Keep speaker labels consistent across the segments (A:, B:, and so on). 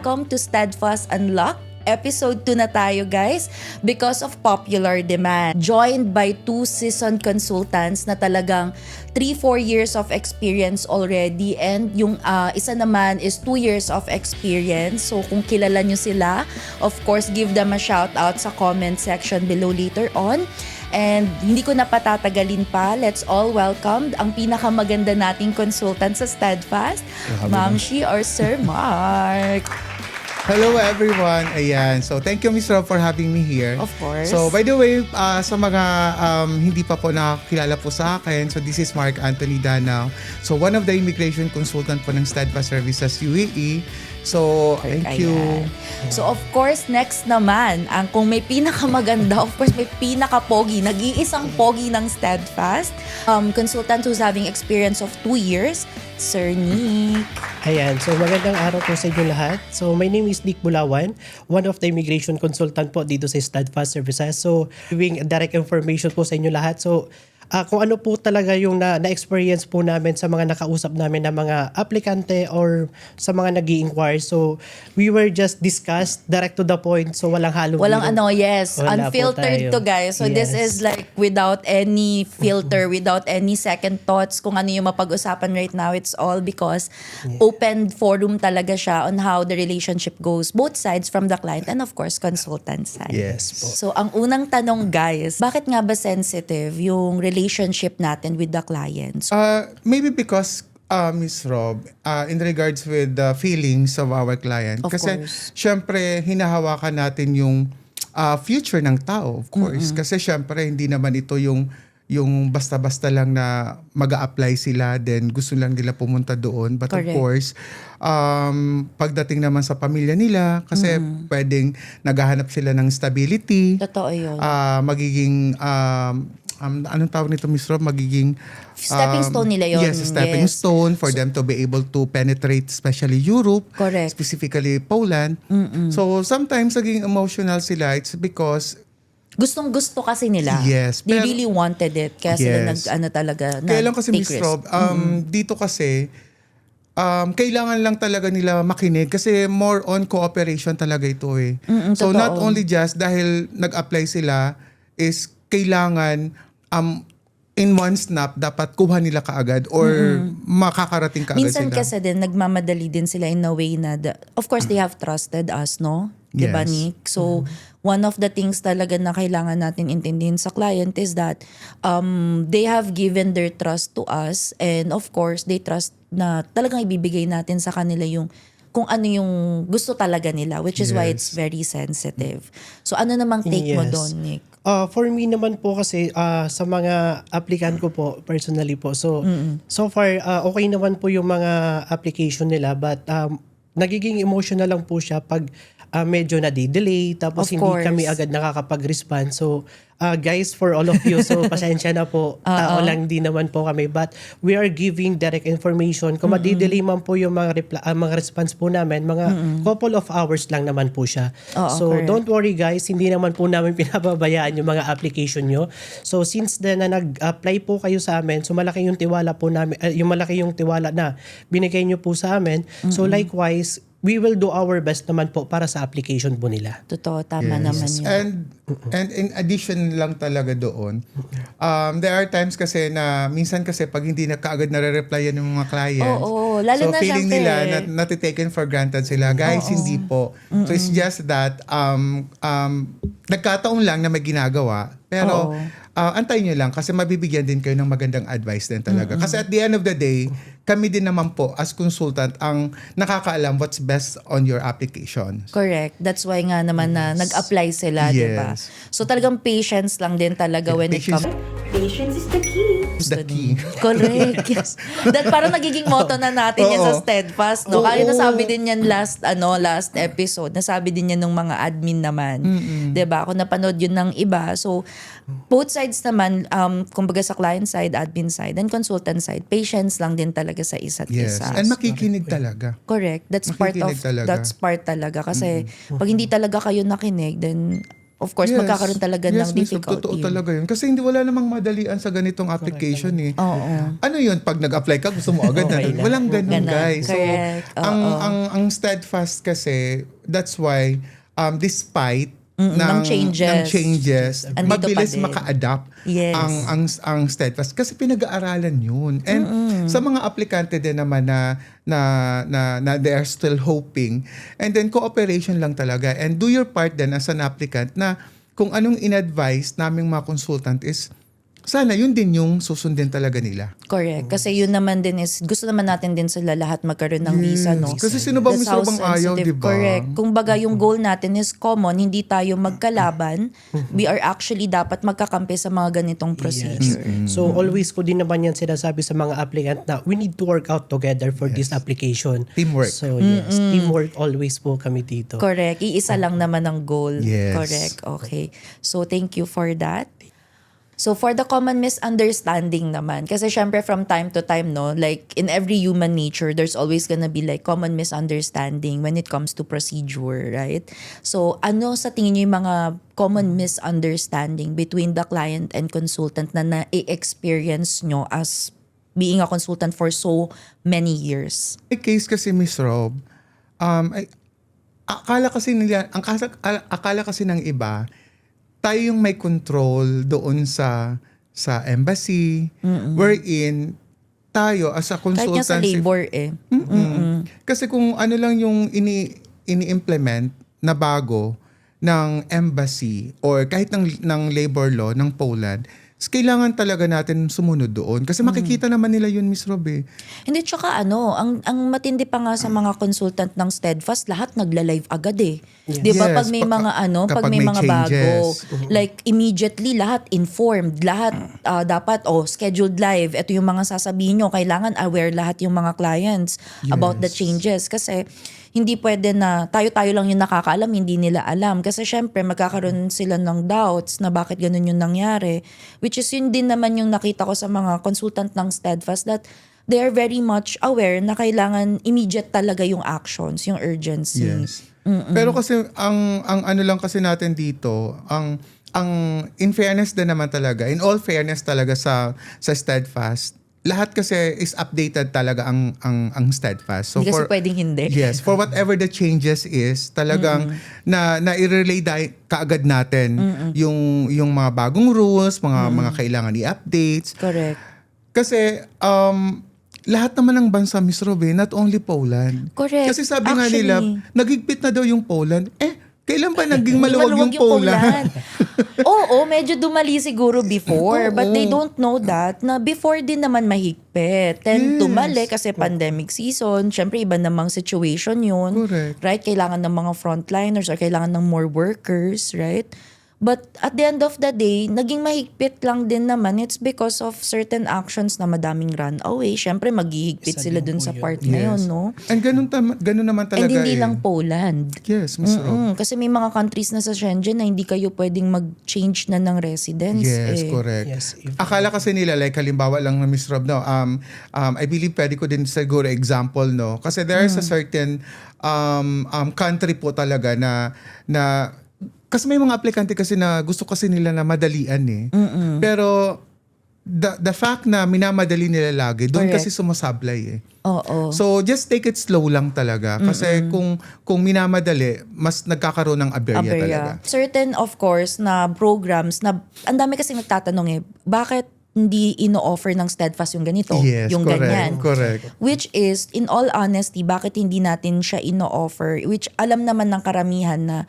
A: welcome to Steadfast Unlocked. Episode 2 na tayo, guys, because of popular demand. Joined by 2 seasoned consultants na talagang 3-4 years of experience already, and yung isa naman is 2 years of experience. So kung kilala nyo sila, of course, give them a shout out sa comment section below later on. And hindi ko na patatagalin pa, let's all welcome ang pinakamaganda nating consultant sa Steadfast, Ma'am Shi or Sir Mark.
B: Hello everyone. Ayan. So thank you Miss Rob for having me here.
A: Of course.
B: So by the way, sa mga hindi pa po nakakilala po sa akin, so this is Mark Anthony Danao. So one of the immigration consultant po ng Steadfast Services UAE. So thank you.
A: So of course, next naman, ang kung may pinakamaganda, of course may pinaka-pogi, nag-iisang pogi ng Steadfast. Consultant who's having experience of 2 years, Sir Nick.
C: Ayan, so magandang araw po sa inyo lahat. So my name is Nick Bulawan, one of the immigration consultant po dito sa Steadfast Services. So giving direct information po sa inyo lahat. So kung ano po talaga yung na-experience po namin sa mga nakausap namin na mga aplikante or sa mga nag-i-inquire. So we were just discussed direct to the point. So walang halo.
A: Walang yes.
C: Wala
A: Unfiltered to, guys. So this is like without any filter, without any second thoughts kung ano yung mapag-usapan right now. It's all because open forum talaga siya on how the relationship goes. Both sides, from the client and of course consultant side.
B: Yes po.
A: So ang unang tanong, guys, bakit nga ba sensitive yung relationship natin with the clients?
B: Maybe because Miss Rob, in regards with the feelings of our client.
A: Of
B: Kasi
A: course.
B: syempre hinahawakan natin yung future ng tao, of course. Kasi syempre hindi naman ito yung basta-basta lang na mag-a-apply sila, then gusto lang nila pumunta doon. But
A: Correct.
B: of course, pagdating naman sa pamilya nila, kasi pwedeng naghahanap sila ng stability.
A: Totoo yun.
B: Magiging anong tawag nito, Miss Rob? Magiging
A: Stepping stone nila yun.
B: Yes, stepping stone for them to be able to penetrate especially Europe,
A: Correct.
B: specifically Poland. So sometimes naging emotional sila. It's because
A: Gustong-gusto kasi nila.
B: Yes,
A: They
B: pero-
A: really wanted it. Kaya sila
B: Yes.
A: talaga.
B: kaya lang kasi
A: take
B: Miss
A: risk.
B: Rob, dito kasi kailangan lang talaga nila makinig kasi more on cooperation talaga ito eh. So
A: totoo.
B: not only just dahil nag-apply sila, is kailangan in one snap dapat kuha nila kaagad or makakarating kaagad
A: Minsan
B: sila.
A: kasi din, nagmamadali din sila in a way na, of course, they have trusted us, no? Diba,
B: Yes.
A: Nick? So, one of the things talaga na kailangan natin intindihin sa client is that they have given their trust to us, and of course, they trust na talagang ibibigay natin sa kanila yung kung ano yung gusto talaga nila, which is why it's very sensitive. So, ano namang take mo
C: Yes.
A: doon, Nick?
C: For me naman po kasi sa mga applicant ko po personally po. So so far okay naman po yung mga application nila, but nagiging emotional lang po siya pag medyo na-delay tapos
A: Of
C: hindi
A: course.
C: kami agad nakakapag-respond. So guys, for all of you, so pasensya na po. Tao lang din naman po kami, but we are giving direct information. Kung madidelay man po yung mga response po namin, mga couple of hours lang naman po siya. So
A: correct.
C: don't worry guys, hindi naman po namin pinababayaan yung mga application nyo. So since na nag-apply po kayo sa amin, so malaki yung tiwala po namin, malaki yung tiwala na binigay nyo po sa amin. So likewise, we will do our best naman po para sa application po nila.
A: Totoo, tama naman yun.
B: And in addition lang talaga doon, there are times kasi na minsan kasi pag hindi na kaagad nare-replyan ng mga clients,
A: Oo, lalo
B: so
A: na
B: feeling
A: syempre.
B: nila na natitaken for granted sila. Guys, hindi po. So it's just that nagkataon lang na may ginagawa, pero antayin nyo lang kasi mabibigyan din kayo ng magandang advice din talaga. Kasi at the end of the day, kami din naman po as consultant ang nakakaalam what's best on your application.
A: Correct. That's why nga naman na nag-apply sila, di ba?
B: Yes.
A: So talagang patience lang din talaga when it
B: Patience-
A: comes
D: Patience is the key.
B: The key.
A: Correct. Yes. That parang nagiging motto na natin yan sa
B: Oo.
A: Steadfast, no?
B: Oo.
A: Kaya nasabi din yan last episode. Nasabi din yan ng mga admin naman. 'Di ba? Kung napanood yun ng iba. So both sides naman, kumbaga sa client side, admin side, and consultant side, patience lang din talaga sa isa't
B: Yes.
A: isa.
B: And makikinig talaga.
A: Correct. That's
B: Makikinig talaga.
A: part talaga kasi pag hindi talaga kayo nakinig, then of course, magkakaroon talaga ng
B: Miss Rob,
A: difficulty.
B: totoo talaga yun. Kasi hindi wala namang madalian sa ganitong application eh.
A: Oo.
B: Ano yun? Pag nag-apply ka, gusto mo agad
C: Okay
B: na.
C: na.
B: Walang ganun,
A: Ganun.
B: guys. So,
A: Correct.
B: ang steadfast kasi, that's why, despite
A: ng changes. Andito
B: mabilis
A: pa din.
B: maka-adapt
A: Yes.
B: ang steadfast kasi pinag-aaralan yun. And sa mga aplikante din naman na they are still hoping, and then cooperation lang talaga, and do your part din as an applicant na kung anong in-advise naming mga consultant is sana yun din yung susundin talaga nila.
A: Correct. Kasi yun naman din is, gusto naman natin din sila lahat magkaroon ng visa, no?
B: Kasi sino bang
A: That's
B: mismo
A: how
B: bang ayaw,
A: sensitive.
B: di ba?
A: Correct. Kung baga yung goal natin is common, hindi tayo magkalaban. We are actually dapat magkakampi sa mga ganitong procedure.
C: So always ko din naman yan sinasabi sa mga applicant na we need to work out together for this application.
B: Teamwork.
C: So yes, teamwork always po kami dito.
A: Correct. Iisa lang naman ang goal.
B: Yes.
A: Correct. Okay. So, thank you for that. So, for the common misunderstanding naman, kasi syempre from time to time, no, like in every human nature, there's always gonna be like common misunderstanding when it comes to procedure, right? So, ano sa tingin niyo yung mga common misunderstanding between the client and consultant na na-experience nyo as being a consultant for so many years?
B: May case kasi, Miss Rob, akala kasi ng iba, tayo yung may control doon sa embassy, wherein tayo as a
A: Kahit
B: consultant,
A: nga sa labor eh.
B: kasi kung ano lang yung ini-implement na bago ng embassy or kahit ng labor law ng Poland, kailangan talaga natin sumunod doon. Kasi makikita naman nila yun, Miss Rob eh.
A: Hindi, tsaka ang matindi pa nga sa mga consultant ng Steadfast, lahat nagla-live agad eh.
C: Yes.
A: Di ba
B: Yes,
A: pag may mga pag
B: kapag
A: may
B: may
A: mga bago,
B: changes.
A: like immediately lahat informed, lahat dapat scheduled live. Ito yung mga sasabihin nyo, kailangan aware lahat yung mga clients about the changes. Kasi hindi pwede na tayo-tayo lang yung nakakaalam, hindi nila alam. Kasi syempre, magkakaroon sila ng doubts na bakit ganun yung nangyari. Which is yun din naman yung nakita ko sa mga consultant ng Steadfast that they are very much aware na kailangan immediate talaga yung actions, yung urgency.
B: Yes. Pero kasi ang ano lang kasi natin dito, ang in fairness din naman talaga, in all fairness talaga sa Steadfast, lahat kasi is updated talaga ang Steadfast. So
A: Hindi kasi pwedeng hindi.
B: Yes, for whatever the changes is, talagang na i-relay kaagad natin yung mga bagong rules, mga kailangan i-updates.
A: Correct.
B: Kasi lahat naman ng bansa, Miss Robe, not only Poland.
A: Correct.
B: Kasi sabi nga
A: Actually,
B: nila, nagigpit na daw yung Poland. Kailan ba naging maluwag yung Poland?
A: Oo, medyo dumali siguro before. But they don't know that na before din naman mahigpit. Then
B: Yes.
A: tumali kasi pandemic season. Syempre iba namang situation yun.
B: Correct.
A: Right? Kailangan ng mga frontliners or kailangan ng more workers. Right? But at the end of the day, naging mahigpit lang din naman. It's because of certain actions na madaming runaway. Syempre maghihigpit
C: Isa
A: sila
C: din
A: dun
C: po
A: sa
C: yun.
A: part na yun, no?
B: And ganun naman talaga
A: And hindi
B: eh.
A: lang Poland.
B: Yes, Miss Rob.
A: Kasi may mga countries na sa Schengen na hindi kayo pwedeng mag-change na ng residence.
B: Yes,
A: eh.
B: correct.
C: Yes,
B: Akala kasi nila, like halimbawa lang na Miss Rob, no, I believe pwede ko din siguro example, no? Kasi there is a certain country po talaga na kasi may mga aplikante kasi na gusto kasi nila na madalian eh. Pero the fact na minamadali nila lagi, doon
A: Correct.
B: kasi sumasablay eh.
A: Oo.
B: So just take it slow lang talaga kasi kung minamadali, mas nagkakaroon ng aberya talaga.
A: Certain, of course, na programs na ang dami kasi nagtatanong eh, bakit hindi ino-offer ng Steadfast yung ganito,
B: Yes,
A: yung
B: correct,
A: ganyan.
B: correct.
A: Which is, in all honesty, bakit hindi natin siya ino-offer? Which alam naman ng karamihan na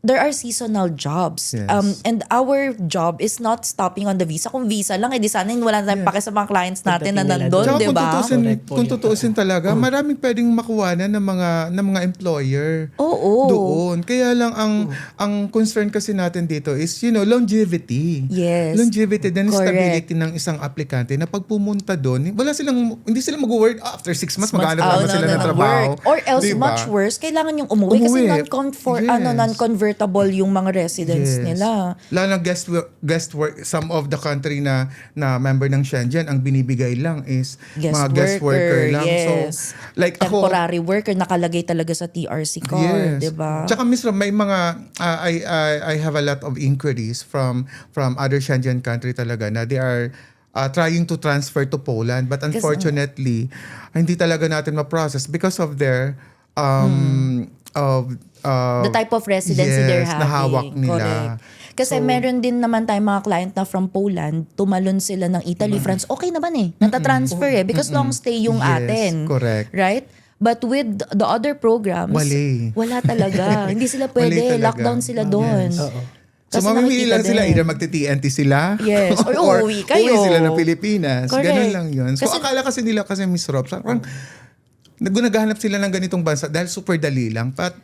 A: there are seasonal jobs.
B: Yes.
A: And our job is not stopping on the visa. Kung visa lang, edi sana wala tayong pake sa mga clients natin na
C: Pagdating nila
A: nandun,
B: Tsaka
A: di ba?
C: Correct po
B: kung
C: yun.
B: tutuusin talaga, maraming pwedeng makuha ng mga employer.
A: Oo.
B: Doon. Kaya lang ang concern kasi natin dito is, longevity.
A: Yes.
B: Longevity and
A: Correct.
B: stability ng isang aplikante na pag pumunta doon, hindi sila mag-work after 6 months, maghanap naman sila ng trabaho.
A: Work. Or else,
B: Diba?
A: much worse, kailangan yung umuwi kasi
B: Umuwi.
A: non-convert
B: Yes.
A: comfortable yung mga residents nila.
B: Lalo na guest work, some of the country na member ng Schengen, ang binibigay lang is mga guest worker lang.
A: Yes.
B: So, like
A: temporary worker nakalagay talaga sa TRC card, 'di ba?
B: Tsaka Ms. Rob, may mga I have a lot of inquiries from other Schengen country talaga na they are trying to transfer to Poland, but unfortunately hindi talaga natin ma-process because of their
A: The type of residency they're having.
B: na hawak nila.
A: Correct. Kasi meron din naman tayong mga client na from Poland, tumalon sila ng Italy, France, okay naman natatransfer because long stay yung atin.
B: Correct.
A: Right? But with the other programs, wala talaga. Hindi sila pwede.
B: talaga.
A: Lockdown sila doon.
B: So mamimili lang sila, either magti-TNT sila
A: Yes. Or uuwi kayo.
B: Uwi sila ng Pilipinas.
A: Correct.
B: Ganun lang yun. So akala kasi nila Miss Rob, parang naghanap sila ng ganitong bansa dahil super dali lang. But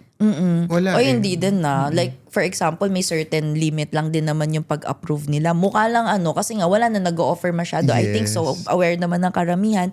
B: wala
A: O hindi din na. Like, for example, may certain limit lang din naman yung pag-approve nila. Mukha lang kasi nga wala na nag-o-offer masyado. I think so. Aware naman ng karamihan.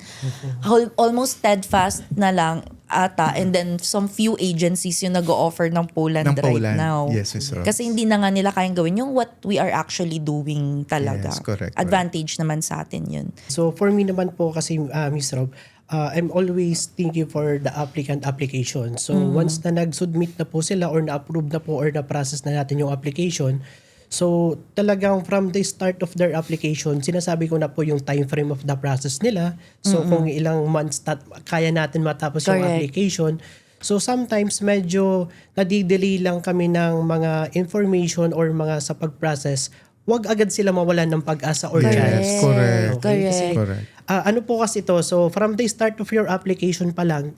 A: Almost steadfast na lang ata. And then, some few agencies yung nag-o-offer ng Poland right now.
B: Yes, Miss Rob.
A: Kasi hindi na nga nila kayang gawin yung what we are actually doing talaga.
B: Yes, correct.
A: Advantage naman sa atin yun.
C: So for me naman po kasi Miss Rob, I'm always thinking for the applicant application. So once na nag-submit na po sila or na-approve na po or na-process na natin yung application, so talagang from the start of their application, sinasabi ko na po yung time frame of the process nila. So kung ilang months kaya natin matapos yung
A: Correct.
C: application. So sometimes medyo nadidelay lang kami ng mga information or mga sa pag-process. Wag agad sila mawalan ng pag-asa or chance.
B: Correct.
C: Okay, kasi,
B: Correct.
C: ano po kasi ito, so from the start of your application pa lang,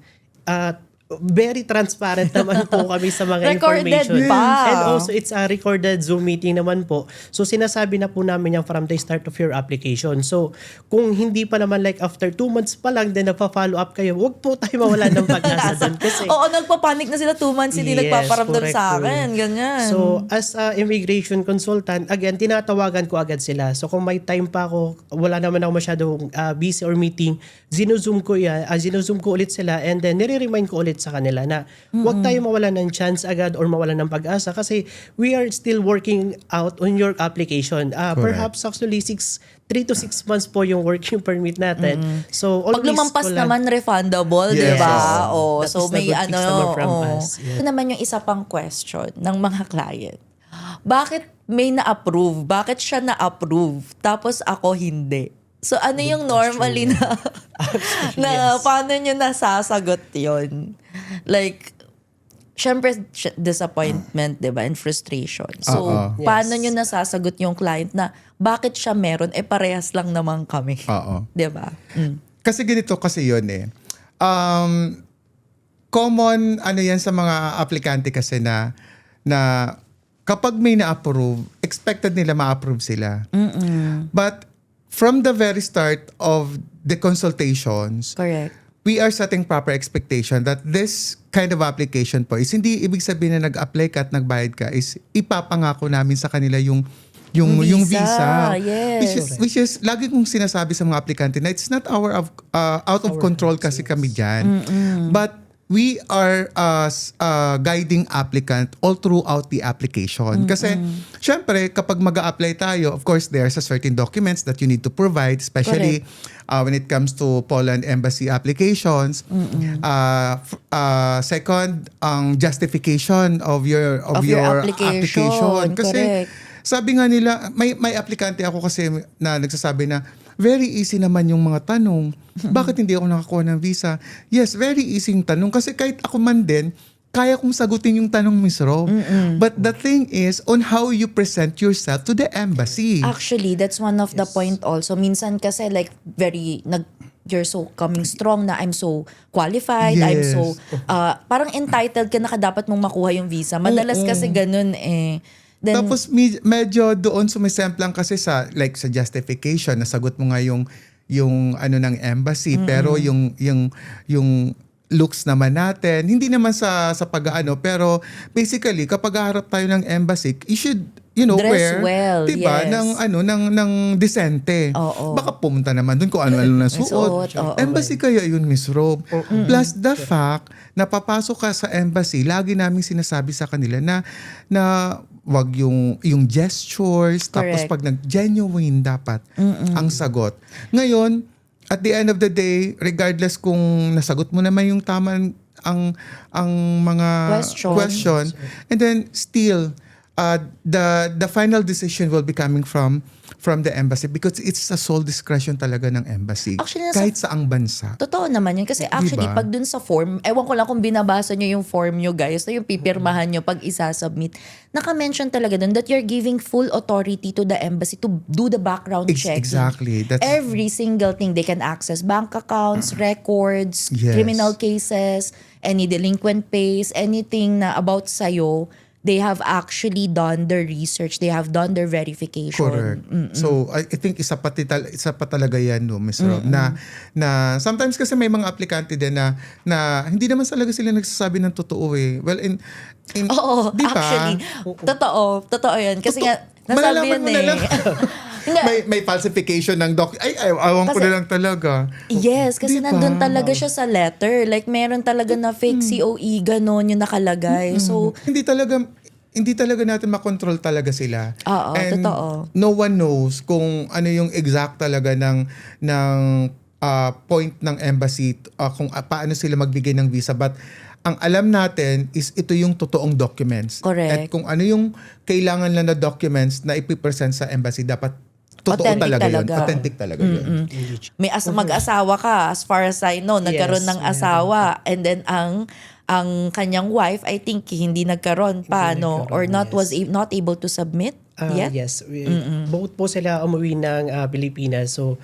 C: very transparent naman po kami sa mga
A: Recorded
C: information.
A: pa.
C: And also, it's a recorded Zoom meeting naman po. So, sinasabi na po namin yan from the start of your application. So, kung hindi pa naman like after 2 months pa lang, then nagpa-follow up kayo, huwag po tayo mawala ng pag-asa doon. Kasi,
A: Oo, nagpapanik na sila 2 months, hindi
C: Yes,
A: nagpaparamdam
C: correct
A: sa
C: po
A: akin.
C: yun.
A: Ganyan.
C: So, as a immigration consultant, again, tinatawagan ko agad sila. So, kung may time pa ako, wala naman ako masyadong busy or meeting, zinuzum ko ulit sila and then nire-remind ko ulit sa kanila na huwag tayo mawalan ng chance agad or mawalan ng pag-asa kasi we are still working out on your application. Perhaps actually 3 to 6 months po yung working permit natin. So,
A: Pag
C: always
A: lumampas
C: ko lang-
A: naman, refundable,
B: Yes.
A: di ba? Oh,
C: That
A: so
C: is the
A: may
C: good things naman from us.
A: Ito naman yung isa pang question ng mga client. Bakit may na-approve? Bakit siya na-approve? Tapos ako hindi. So ano yung normally na paano nyo nasasagot yon? Like, syempre disappointment, di ba? And frustration. So, paano nyo nasasagot yung client na bakit siya meron? Parehas lang naman kami. Di ba?
B: Kasi ganito kasi yun common yan sa mga aplikante kasi na kapag may na-approve, expected nila ma-approve sila. But from the very start of the consultations,
A: Correct.
B: we are setting proper expectation that this kind of application po is hindi ibig sabihin na nag-apply ka at nagbayad ka, is ipapangako namin sa kanila yung visa.
A: Yes.
B: Which is lagi kong sinasabi sa mga aplikante na it's not out of control kasi kami dyan. But we are guiding applicant all throughout the application. Kasi, syempre, kapag mag-a-apply tayo, of course, there's a certain documents that you need to provide, especially when it comes to Poland Embassy applications. Second, ang justification of your application. Kasi,
A: correct.
B: sabi nga nila, may aplikante ako kasi na nagsasabi na, very easy naman yung mga tanong. Bakit hindi ako nakakuha ng visa? Yes, very easy yung tanong. Kasi kahit ako man din, kaya kong sagutin yung tanong, Miss Rob. But the thing is, on how you present yourself to the embassy.
A: Actually, that's one of the point also. Minsan kasi like you're so coming strong na I'm so qualified, I'm
B: Yes.
A: so parang entitled ka na dapat mong makuha yung visa. Madalas kasi ganun eh. Then,
B: Tapos medyo doon sumisemplang kasi sa justification, nasagot mo nga yung ng embassy, pero yung looks naman natin, hindi naman sa pag-aano, pero basically kapag haharap tayo ng embassy,
A: Dress
B: wear,
A: well,
B: 'di ba?
A: yes.
B: ng decente.
A: Oo.
B: Baka pumunta naman doon kung ano-ano na
A: Suot,
B: suot.
A: oo.
B: Embassy kaya yun, Miss Rob. Plus the fact na papasok ka sa embassy, lagi namin sinasabi sa kanila na wag yung gestures, tapos
A: Correct.
B: pag nag-genuine dapat ang sagot. Ngayon, at the end of the day, regardless kung nasagot mo naman yung tama ang mga question, and then still the final decision will be coming from the embassy because it's a sole discretion talaga ng embassy.
A: Actually, nasa-
B: kahit saang bansa.
A: Totoo naman yun. Kasi actually,
B: Diba?
A: pag dun sa form, ewan ko lang kung binabasa nyo yung form nyo guys, na yung pipirmahan nyo pag isasubmit, naka-mention talaga dun that you're giving full authority to the embassy to do the background checking.
B: Exactly. That's
A: Every single thing they can access. Bank accounts, records,
B: Yes.
A: criminal cases, any delinquent pays, anything na about sa'yo, they have actually done their research. They have done their verification.
B: correct. So I think isa pa talaga yan, no, Ms. Rob, na sometimes kasi may mga aplikante din na hindi naman talaga sila nagsasabi ng totoo eh. Well, in
A: Oo,
B: di ba?
A: actually. Totoo yun. Kasi nga, nasabi
B: Malalaman
A: yun
B: mo na lang.
A: Hindi.
B: may falsification ng ay awan ko
A: Kasi-
B: na lang talaga.
A: Yes, kasi
B: Di ba?
A: nandun talaga siya sa letter. Like, meron talaga na fake COE, ganon yung nakalagay. So,
B: Hindi talaga natin makontrol talaga sila.
A: Oo,
B: And
A: totoo.
B: no one knows kung ano yung exact talaga ng point ng embassy, kung paano sila magbigay ng visa. But ang alam natin is ito yung totoong documents.
A: Correct.
B: At kung ano yung kailangan lang na documents na ipipresent sa embassy, dapat totoo
A: Authentic
B: talaga yun.
A: talaga.
B: Authentic talaga yun.
A: may mag-asawa ka, as far as I know, nagkaroon
C: Yes,
A: ng asawa. And then, ang kanyang wife, I think, hindi nagkaroon pa,
C: Hindi
A: no?
C: nagkaroon,
A: Or not
C: yes.
A: was not able to submit yet?
C: Yes. Both po sila umuwi ng Pilipinas. So,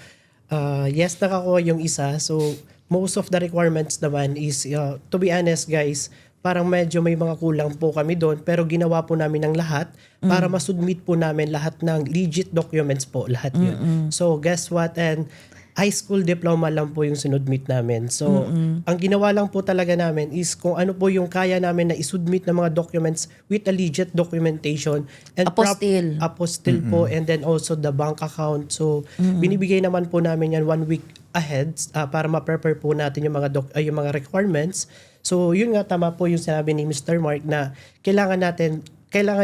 C: yes, nakakuha yung isa. So, most of the requirements naman is, to be honest guys, parang medyo may mga kulang po kami doon. Pero ginawa po namin ng lahat para masubmit po namin lahat ng legit documents po. Lahat yun. So, guess what? And high school diploma lang po yung sinubmit namin. So, ang ginawa lang po talaga namin is kung ano po yung kaya namin na isubmit ng mga documents with a legit documentation. And
A: Apostille.
C: apostille po, and then also the bank account. So, binibigay naman po namin yan 1 week ahead para ma-prepare po natin yung yung mga requirements. So, yun nga, tama po yung sinabi ni Mr. Mark na kailangan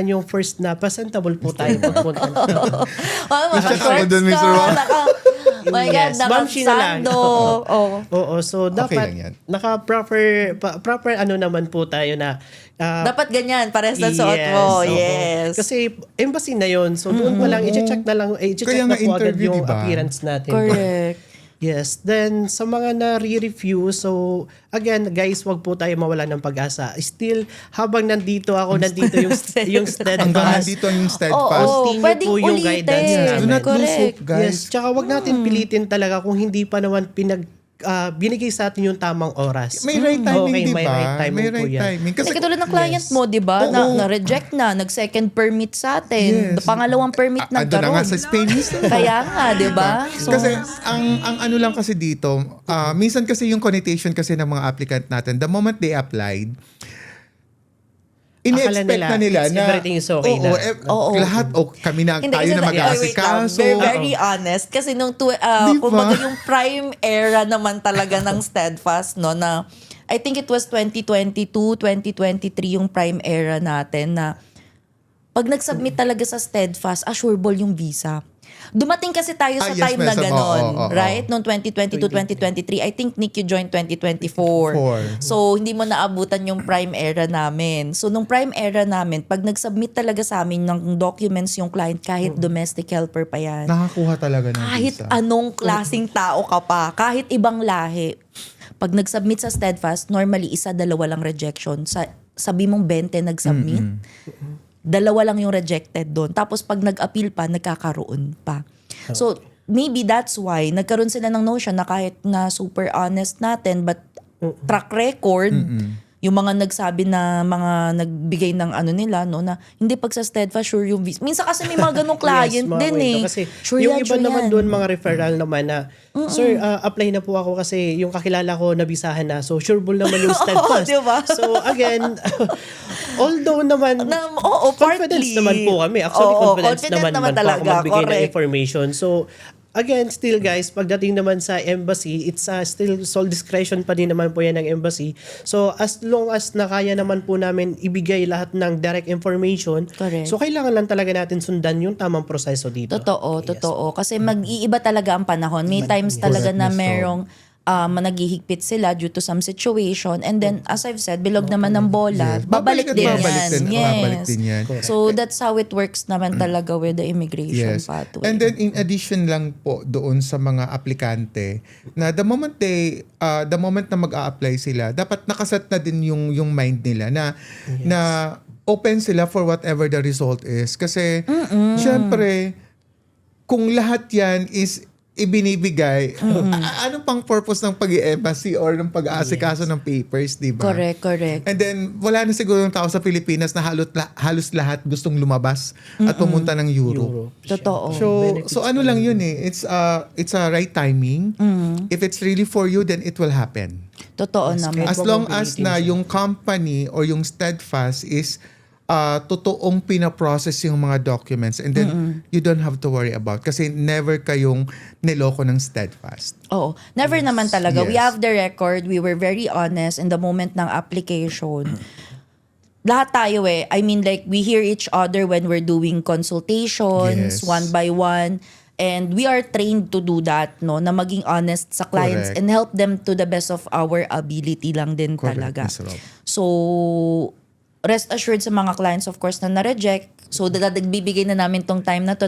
C: yung first na presentable po tayo pagpunta.
B: Check ako dun, Mr. Rob.
A: Oh my God,
C: Yes, ma'am, Sheena lang.
A: nakasando. Oh.
C: Oo, so
B: Okay
C: dapat
B: lang yan.
C: proper ano naman po tayo na
A: Dapat ganyan, pares na suot mo.
C: oo.
A: Yes.
C: Kasi embassy na yon. So doon pa lang i-check na lang i-check
B: Kaya
C: na
B: nga
C: po agad
B: interview,
C: yung
B: diba?
C: appearance natin.
A: Correct.
C: Yes. Then, sa mga na-re-refuse, so, again, guys, wag po tayo mawala ng pag-asa. Still, habang nandito ako, nandito yung
B: Hanggang
C: steadfast.
B: nandito yung steadfast.
A: Oo,
C: Continue
A: pwedeng
C: po yung
A: ulitin.
C: guidance namin.
B: Do not lose
A: Correct.
B: hope, guys.
C: Yes, tsaka wag natin pilitin talaga kung hindi pa naman binigay sa atin yung tamang oras.
B: May right timing,
C: Okay,
B: di
C: may
B: ba?
C: right timing
B: May
C: po
B: right
C: yan.
B: timing. Kasi
A: Kasi katulad ng client mo, di ba? Na-reject na, nag-second permit sa atin.
B: Yes.
A: Pangalawang permit
B: ando na
A: nagkaroon.
B: nga sa Spain.
A: Kaya nga, di ba? So,
B: Kasi ang ano lang kasi dito, minsan kasi yung connotation kasi ng mga applicant natin, the moment they applied,
C: Akala
B: ini-expect na nila
C: it's
B: na
C: everything is okay
B: oo,
C: na.
A: Oo.
B: lahat kami na
A: Hindi,
B: tayo
A: kasi
B: na
A: wait lang.
B: mag-aasikaso.
A: We're very honest. Kasi nung
B: Di
A: kumbaga
B: ba?
A: yung prime era naman talaga ng Steadfast, no, na I think it was 2022, 2023 yung prime era natin na pag nag-submit talaga sa Steadfast, assurable yung visa. Dumating kasi tayo sa
B: yes,
A: time na
B: ma'am.
A: ganon,
B: Oo.
A: right? Noong 2022, 2023. I think, Nick, you joined 2024. So, hindi mo naabutan yung prime era namin. So, nung prime era namin, pag nag-submit talaga sa amin ng documents yung client, kahit domestic helper pa yan,
B: Nakakuha talaga ng
A: kahit
B: visa.
A: anong klaseng tao ka pa, kahit ibang lahi, pag nag-submit sa Steadfast, normally 1-2 lang rejection. Sabi mong 20 nag-submit, 2 lang yung rejected doon. Tapos pag nag-appeal pa, nagkakaroon pa. So, maybe that's why nagkaroon sila ng notion na kahit na super honest natin, but track record, yung mga nagsabi na mga nagbigay ng ano nila, no, na hindi pag sa Steadfast, sure yung visa. Minsan kasi may mga ganong client
C: mga
A: din
C: kwento.
A: eh.
C: Kasi
A: Sure
C: yung
A: yan,
C: iba
A: sure
C: naman
A: yan.
C: doon, mga referral naman na, sir, apply na po ako kasi yung kakilala ko nabisahan na. So, sureball naman yung Steadfast.
A: diba?
C: So, again, although naman,
A: Oo,
C: confidence
A: partly.
C: naman po kami. Actually,
A: Oo,
C: confidence naman po ako
A: talaga,
C: magbigay ng
A: correct.
C: information. So, again, still guys, pagdating naman sa embassy, it's still sole discretion pa din naman po yan ng embassy. So, as long as nakaya naman po namin ibigay lahat ng direct information,
A: Correct.
C: so kailangan lang talaga natin sundan yung tamang proseso dito.
A: Totoo. Kasi mag-iiba talaga ang panahon. May times talaga na merong naghihigpit sila due to some situation. And then, as I've said, bilog naman ng bola.
B: Yes.
A: Babalik
B: Babalik
A: din
B: at babalik
A: yan.
B: din.
A: Yes.
B: Babalik din yan.
A: So, that's how it works naman talaga with the immigration
B: Yes.
A: pathway.
B: And then in addition lang po doon sa mga aplikante na the moment na mag-a-apply sila, dapat nakaset na din yung mind nila na open sila for whatever the result is. Kasi syempre kung lahat yan is ibinibigay, ano pang purpose ng pag-i-embassy or ng pag-aasikaso ng papers, di ba?
A: Correct.
B: And then, wala na siguro ng tao sa Pilipinas na halos lahat gustong lumabas at pumunta ng Europe.
A: Totoo.
B: So ano lang yun eh. It's a right timing. If it's really for you, then it will happen.
A: Totoo naman.
B: As long as na yung company or yung Steadfast is totoong pinaprocess yung mga documents, and then you don't have to worry about kasi never kayong niloko ng Steadfast.
A: Oo. Never naman talaga. We
B: Yes.
A: have the record. We were very honest in the moment ng application. Lahat tayo eh. I mean, like, we hear each other when we're doing consultations,
B: Yes.
A: one by one. And we are trained to do that, no? Na maging honest sa clients
B: Correct.
A: and help them to the best of our ability lang din
B: Correct,
A: talaga.
B: Miss Rob.
A: So, rest assured sa mga clients, of course, na na-reject. So, nagbibigay na namin tong time na to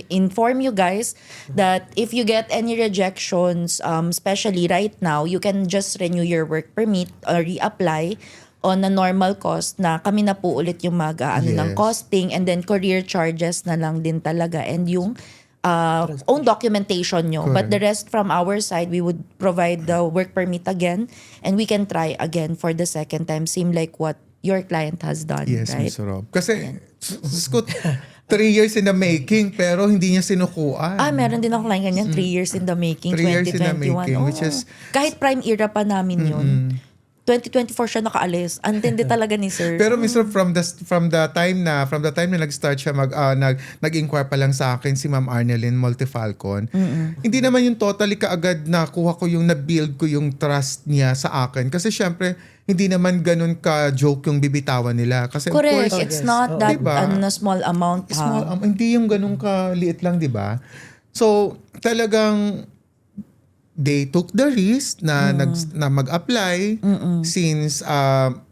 A: inform you guys that if you get any rejections, especially right now, you can just renew your work permit or reapply on a normal cost na kami na po ulit yung ng
B: Yes.
A: costing, and then courier charges na lang din talaga, and yung own documentation nyo. But the rest from our side, we would provide the work permit again, and we can try again for the second time, same like what your client has done,
B: Yes,
A: right?
B: Miss Rob. Kasi, Scott, 3 years in the making pero hindi niya sinukuan.
A: Meron din ako client ganyan, 3 years in the making,
B: 3 years in the
A: 2021.
B: making, which
A: Oo.
B: is-
A: Kahit prime era pa namin yun. 2024 siya nakaalis. Antindi talaga ni sir.
B: Pero Mr. from the time na nag-start siya nag-inquire pa lang sa akin si Ma'am Arnelyn Multifalcon. Hindi naman yung totally kaagad na kuha ko yung na-build ko yung trust niya sa akin kasi syempre hindi naman ganun ka-joke yung bibitawan nila kasi
A: Correct.
B: of course
A: It's not that
B: Diba?
A: small amount.
B: hindi yung ganun ka-liit lang, 'di ba? So talagang they took the risk na mag-apply since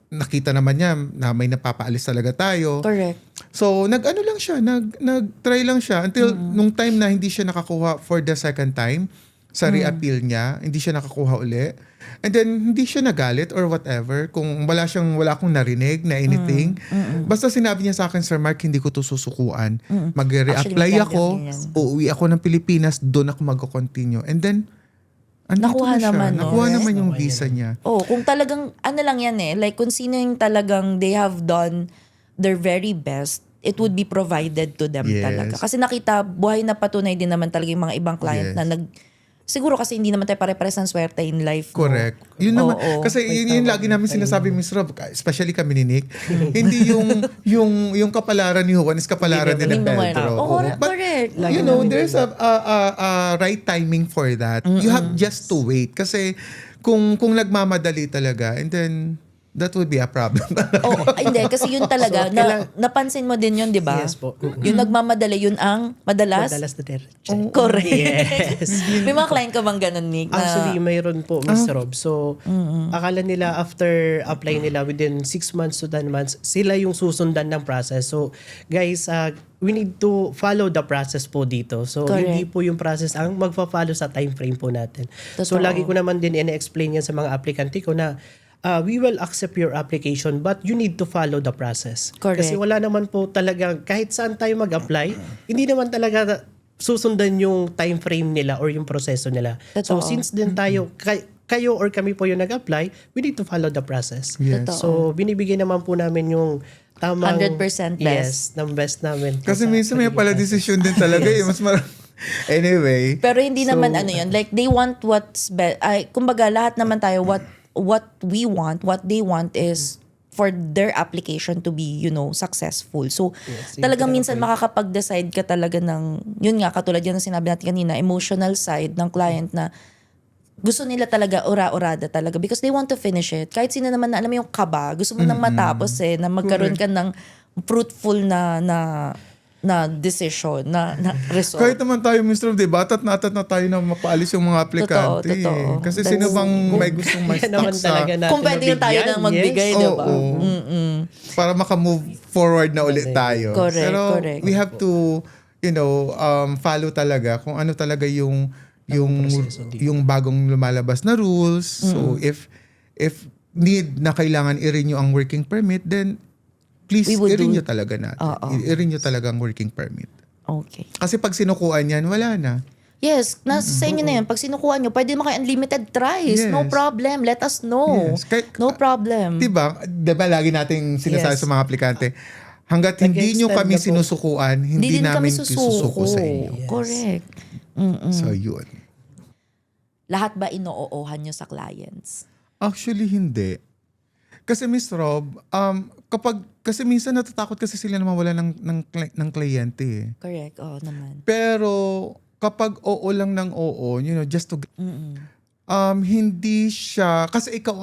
B: nakita naman niya na may napapaalis talaga tayo.
A: Correct.
B: So nag-ano lang siya, nag-try lang siya until nung time na hindi siya nakakuha for the second time sa re-appeal niya, hindi siya nakakuha uli. And then hindi siya nagalit or whatever kung wala akong narinig na anything. Basta sinabi niya sa akin, Sir Mark, hindi ko to susukuan. Mag-re-apply
A: Actually,
B: ako,
A: maganda yan.
B: uuwi ako ng Pilipinas, doon ako mag-continue. And then andito
A: Nakuha
B: na siya.
A: naman, no?
B: Nakuha naman yung visa niya.
A: Oh, kung talagang ano lang yan eh, like kung sino yung talagang they have done their very best, it would be provided to them
B: Yes.
A: talaga. Kasi nakita, buhay na patunay din naman talaga yung mga ibang client
B: Yes.
A: na siguro kasi hindi naman tayo pare-pares ng swerte in life. no?
B: Correct. Yun naman.
A: Oo.
B: Kasi yun lagi namin sinasabi, Miss Rob, especially kami ni Nick, hindi yung kapalaran ni Juan is kapalaran din ni
A: Hindi naman.
B: Pedro.
A: Oo,
B: But,
A: correct.
B: you know, there's a right timing for that. You have just to wait. Kasi kung nagmamadali talaga, and then that would be a problem.
A: Oh, hindi kasi yun talaga napansin mo din yun, 'di ba?
C: Yes po.
A: Yung nagmamadali yun ang madalas.
C: Madalas na diretso.
A: Correct.
C: Yes.
A: May mga client ka bang ganun, Nick? Na,
C: Actually, mayroon po, Mr. Rob. So, akala nila after apply nila within 6 months to 10 months, sila yung susundan ng process. So, guys, we need to follow the process po dito. So,
A: Correct.
C: hindi po yung process ang magpa-follow sa time frame po natin. So,
A: Totoo.
C: lagi ko naman din ina-explain yan sa mga aplikante ko na we will accept your application but you need to follow the process.
A: Correct.
C: Kasi wala naman po talaga, kahit saan tayo mag-apply, hindi naman talaga susundan yung time frame nila or yung proseso nila. So
A: Totoo.
C: since din tayo, kayo or kami po yung nag-apply, we need to follow the process.
B: Yes.
A: Totoo.
C: So, binibigay naman po namin yung tamang
A: 100%
C: Yes, ng best namin.
B: Kasi
C: sa
B: minsan may
C: pagiging
B: pala
C: process.
B: decision din talaga eh. Mas anyway.
A: Pero hindi
B: So,
A: naman ano yun. Like, they want what's best. Kumbaga, lahat naman tayo, what we want, what they want is for their application to be, successful. So,
C: Yes,
A: talagang
C: yun
A: minsan
C: talaga
A: makakapag-decide ka talaga ng, yun nga, katulad yan na sinabi natin kanina, emotional side ng client na gusto nila talaga ura-urada talaga because they want to finish it. Kahit sino naman na alam mo yung kaba, gusto mo nang matapos na magkaroon ka ng fruitful na decision, na result.
B: kahit naman tayo, Mr. Diba, atat na tayo na mapaalis yung mga aplikante.
A: Totoo.
B: Kasi
A: That's-
B: sino bang may gustong may
C: Yan naman
B: stock sa...
C: talaga natin
A: Kung pwede yung tayo
C: mabigyan,
A: nang magbigay,
C: yes.
A: di ba?
B: Oo. Para makamove forward na ulit tayo.
A: Correct,
B: Pero
A: correct.
B: we have to, follow talaga kung ano talaga yung bagong lumalabas na rules. So if need na kailangan i-renew ang working permit, then please
A: We would
B: i-renew
A: do-
B: talaga natin.
A: Oo.
B: I-renew talaga ang working permit.
A: Okay.
B: Kasi pag sinukuan yan, wala na.
A: Yes, nasa sa inyo na yun. Pag sinukuha nyo, pwede mo kayo unlimited tries.
B: Yes.
A: No problem. Let us know.
B: Yes.
A: No problem.
B: Diba lagi nating sinasabi
A: Yes.
B: sa mga aplikante, hanggat hindi nyo
C: Nag-extend
B: kami
C: na po.
B: sinusukuan, hindi
A: din kami
B: namin susuko sa inyo.
C: Yes.
A: Correct.
B: So yun.
A: Lahat ba ino-oohan nyo sa clients?
B: Actually, hindi. Kasi Miss Rob, kasi minsan natatakot kasi sila na mawala ng kliyente eh.
A: Correct. Oo naman.
B: Pero kapag oo lang ng oo, just to hindi siya kasi ikaw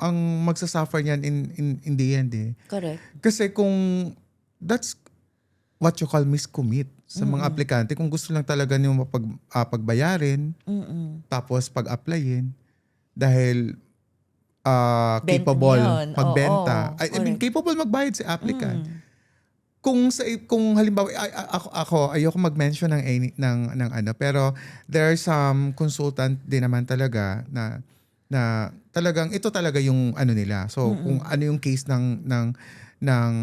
B: ang magsasuffer niyan in the end eh.
A: Correct.
B: Kasi kung that's what you call miscommit sa mga aplikante, kung gusto lang talaga niyo pagbayarin, tapos pag-applyin dahil
A: Benta
B: capable
A: niyon.
B: magbenta.
A: Oo,
B: I mean,
A: correct.
B: capable magbayad si applicant. Kung halimbawa ako ayoko mag-mention ng ano, pero there are some consultant din naman talaga na talagang ito talaga yung ano nila. So kung ano yung case ng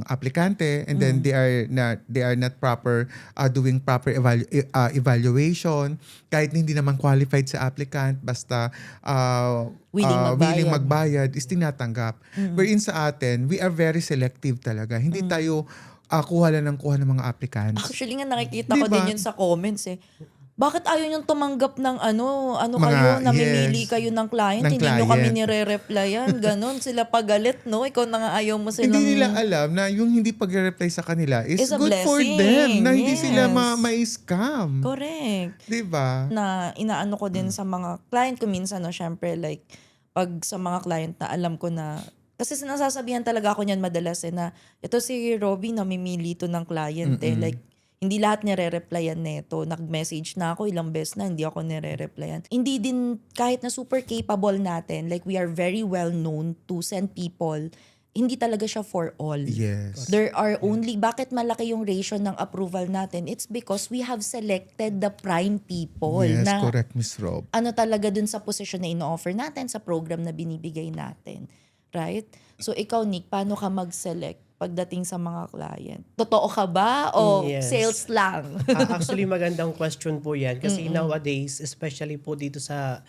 B: aplikante and then they are not proper doing proper evaluation, kahit hindi naman qualified sa applicant, basta willing magbayad is tinatanggap. Wherein sa atin, we are very selective talaga. Hindi tayo kuha ng mga applicants.
A: Actually nga nakikita ko
B: Diba?
A: din yun sa comments eh. Bakit ayaw niyong tumanggap ng ano
B: Mga-
A: kayo, namimili
B: yes.
A: kayo ng client,
B: Ng
A: hindi niyo kami
B: client.
A: nire-replyan, ganon. Sila pagalit, no? Ikaw na nga ayaw mo silang...
B: Hindi nila alam na yung hindi pag-reply sa kanila is
A: Is a
B: good for
A: blessing.
B: them na hindi
A: Yes.
B: sila ma-scam.
A: Correct.
B: Diba?
A: Na inaano ko din sa mga client ko minsan, no, syempre like, pag sa mga client na alam ko na, kasi sinasasabihan talaga ako niyan madalas na, ito si Robby, namimili to ng client like, hindi lahat nire-replyan neto. Nag-message na ako ilang beses na hindi ako nire-replyan. Hindi din, kahit na super capable natin, like we are very well known to send people, hindi talaga siya for all.
B: Yes.
A: There are only, bakit malaki yung ratio ng approval natin? It's because we have selected the prime people
B: Yes,
A: na
B: correct, Miss Rob.
A: ano talaga dun sa posisyon na ino-offer natin, sa program na binibigay natin. Right? So ikaw, Nick, paano ka mag-select pagdating sa mga client? Totoo ka ba o
C: Yes.
A: sales lang?
C: Actually, magandang question po yan. Kasi nowadays, especially po dito sa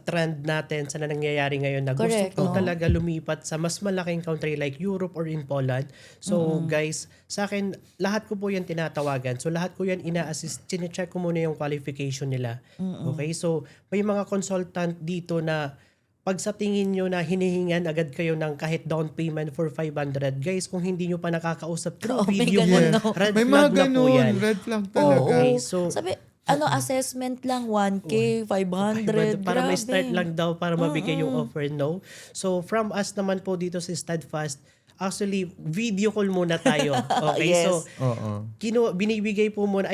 C: trend natin, sa nangyayari ngayon na
A: Correct,
C: gusto po
A: no?
C: talaga lumipat sa mas malaking country like Europe or in Poland. So guys, sa akin, lahat ko po yan tinatawagan. So lahat ko yan ina-assist. Chinecheck ko muna yung qualification nila. Okay? So may mga consultant dito na pag sa tingin nyo na hinihingan agad kayo ng kahit down payment for 500, guys, kung hindi nyo pa nakakausap through
A: Oo, may
C: video
A: ganun,
C: mo,
A: no?
C: red
B: May
C: flag
B: mga
C: na po yan.
B: ganun, red flag talaga.
C: Okay, so-
A: Sabi, assessment lang, 1K, 500,
C: para may
A: grabe.
C: start lang daw para mabigay yung offer, no? So from us naman po dito sa Steadfast, actually video call muna tayo. Okay,
A: Yes.
C: so
B: Oo.
C: binibigay po muna,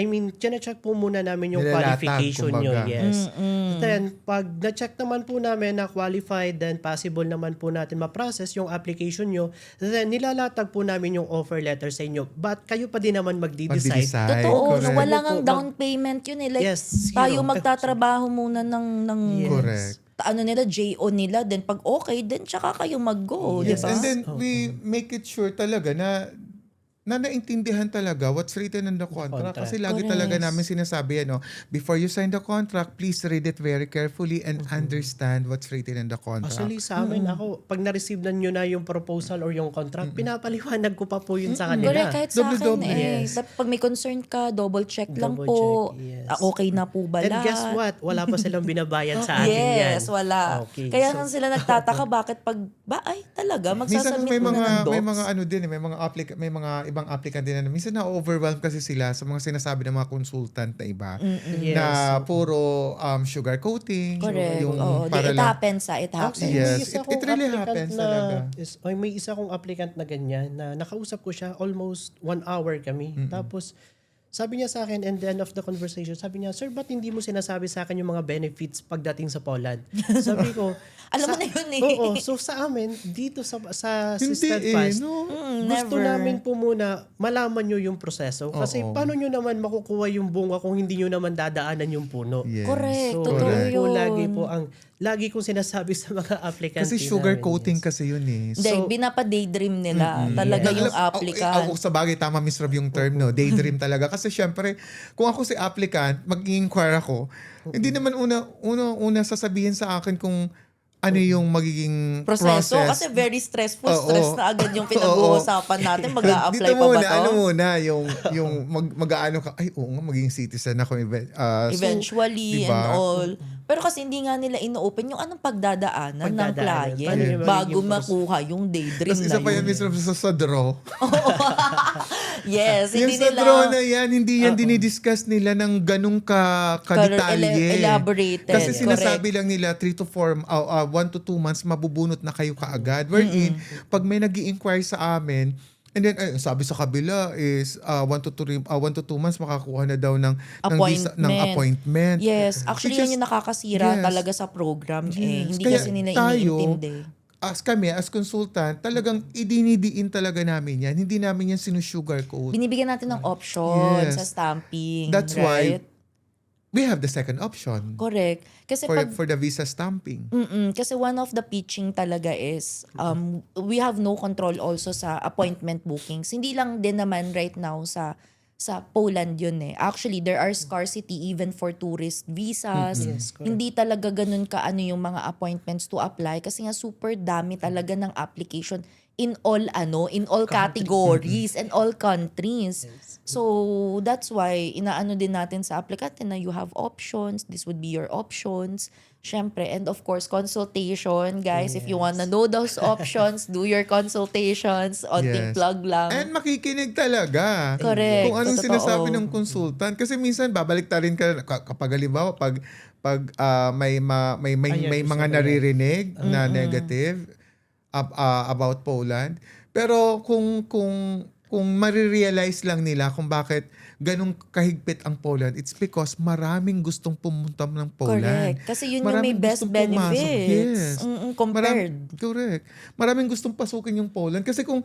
C: check po muna namin yung
B: Nilalatag,
C: qualification nyo.
B: kumbaga.
C: Yes. Then, pag na-check naman po namin na qualified, then possible naman po natin ma-process yung application nyo, then nilalatag po namin yung offer letter sa inyo. But kayo pa din naman magdi-decide.
B: Magdi-decide.
A: Totoo,
B: correct.
A: wala nang
C: Mag-
A: down payment yun eh. Like,
C: Yes,
A: tayo
C: zero.
A: magtatrabaho muna ng
C: Yes.
B: Correct.
A: ano nila, JO nila, then pag okay, then tsaka kayo mag-go, di
B: Yes,
A: ba?
B: and then we make it sure talaga na na naintindihan talaga what's written in the contract.
C: Contract.
B: Kasi lagi
A: Correct.
B: talaga namin sinasabi, before you sign the contract, please read it very carefully and understand what's written in the contract.
C: Actually, sa amin, ako, pag na-receive na nyo na yung proposal or yung contract, pinapaliwanag ko pa po yun sa kanila.
A: Correct, kahit sa akin
B: Doble-doble.
C: Yes.
A: Pag may concern ka, double check lang
C: Double
A: po.
C: check, yes.
A: Okay na po ba
C: And
A: lahat?
C: guess what? Wala pa silang binabayan sa atin yan.
A: Yes, wala.
C: Okay,
A: Kaya
C: so-
A: nga sila nagtataka bakit pag ay talaga
B: Minsan
A: magsasubmit
B: may
A: mo
B: mga
A: na ng docs.
B: may mga ano din, may mga ibang applicant din na minsan na-overwhelm kasi sila sa mga sinasabi ng mga consultant na iba
C: Yes.
B: na puro sugar coating,
A: Correct.
B: yung
A: Oo,
B: para
A: it
B: lang.
A: happens, it happens.
C: Actually,
B: Yes,
C: may isa
B: it
C: kong
B: really
C: applicant
B: happens
C: na,
B: talaga.
C: may isa kong applicant na ganyan na nakausap ko siya almost 1 hour kami. Tapos sabi niya sa akin, and the end of the conversation, sabi niya, "Sir, ba't hindi mo sinasabi sa akin yung mga benefits pagdating sa Poland?" Sabi ko,
A: Alam mo na yun eh.
C: Oo, so sa amin, dito sa
B: Hindi
C: Steadfast,
B: no?
C: gusto
A: Never.
C: namin po muna malaman nyo yung proseso. Kasi
B: Oo.
C: paano nyo naman makukuha yung bunga kung hindi nyo naman dadaanan yung puno?
B: Yes.
A: Correct,
C: So,
A: totoo
C: yun po
A: yun.
C: lagi kong sinasabi sa mga applicant.
B: Kasi sugar coating kasi yun eh.
A: Hindi, binapa-daydream nila talaga yung applicant.
B: Sa bagay, tama Miss Rob yung term, no? Daydream talaga. Kasi syempre, kung ako si applicant, mag-inquire ako, hindi naman una sasabihin sa akin kung ano yung magiging
A: Proseso,
B: process.
A: kasi very stressful.
B: Oo.
A: Stress na agad yung pinag-uusapan natin. Mag-a-apply
B: Dito
A: pa ba
B: muna,
A: to?
B: ano muna, yung mag-aano ka, ay, oo nga, magiging citizen ako.
A: Eventually
B: diba?
A: and all. Pero kasi hindi nga nila ino-open yung anong pagdadaanan ng
C: Pagdadaanan.
A: client
C: Paano yung
A: bago
C: magiging
A: makuha yung daydream
B: Tapos
A: na
B: isa pa yan,
A: yun.
B: Miss Rob, sa draw.
A: Yes,
B: Yung
A: hindi
B: sa
A: nila
B: draw na yan, hindi yan dinidiscuss nila ng ganung kadetalye.
A: elaborated.
B: Kasi
A: Correct.
B: sinasabi lang nila 1 to 2 months mabubunot na kayo kaagad. Wherein, pag may nag-i-inquire sa amin, and then sabi sa kabila is 1 to 2 months makakuha na daw ng appointment.
A: Yes, actually
B: Which is-
A: yan yung nakakasira
B: yes.
A: talaga sa program eh.
B: Yes.
A: Hindi
B: Kaya
A: kasi nila
B: tayo,
A: iniintindi.
B: As consultant, talagang idinidiin talaga namin yan. Hindi namin yan sinusugarcoat.
A: Binibigyan natin ng option
B: Yes.
A: sa stamping.
B: That's
A: right?
B: why we have the second option
A: Correct. Kasi
B: for the visa stamping.
A: kasi one of the pitching talaga is we have no control also sa appointment bookings. Hindi lang din naman right now sa Poland yun eh. Actually, there are scarcity even for tourist visas.
C: Yes, correct.
A: Hindi talaga ganun kaano yung mga appointments to apply kasi nga super dami talaga ng application in all categories and all countries. So that's why inaano din natin sa applicant na you have options. This would be your options. Syempre, and of course, consultation. Guys, if you wanna know those options, do your consultations. Onting
B: Yes.
A: plug lang.
B: And makikinig talaga.
A: Correct.
B: Kung anong
A: Totoo.
B: sinasabi ng consultant. Kasi minsan babalik ta rin ka kapag halimbawa pag may
C: Ayan,
B: mga
C: gusto ko
B: naririnig na negative about Poland. Pero kung marirealize lang nila kung bakit ganong kahigpit ang Poland, it's because maraming gustong pumunta ng Poland.
A: Correct. Kasi yun yung may
B: Maraming
A: best
B: gustong pumasok.
A: benefits.
B: Yes.
A: Compared.
B: Correct. Maraming gustong pasukin yung Poland kasi kung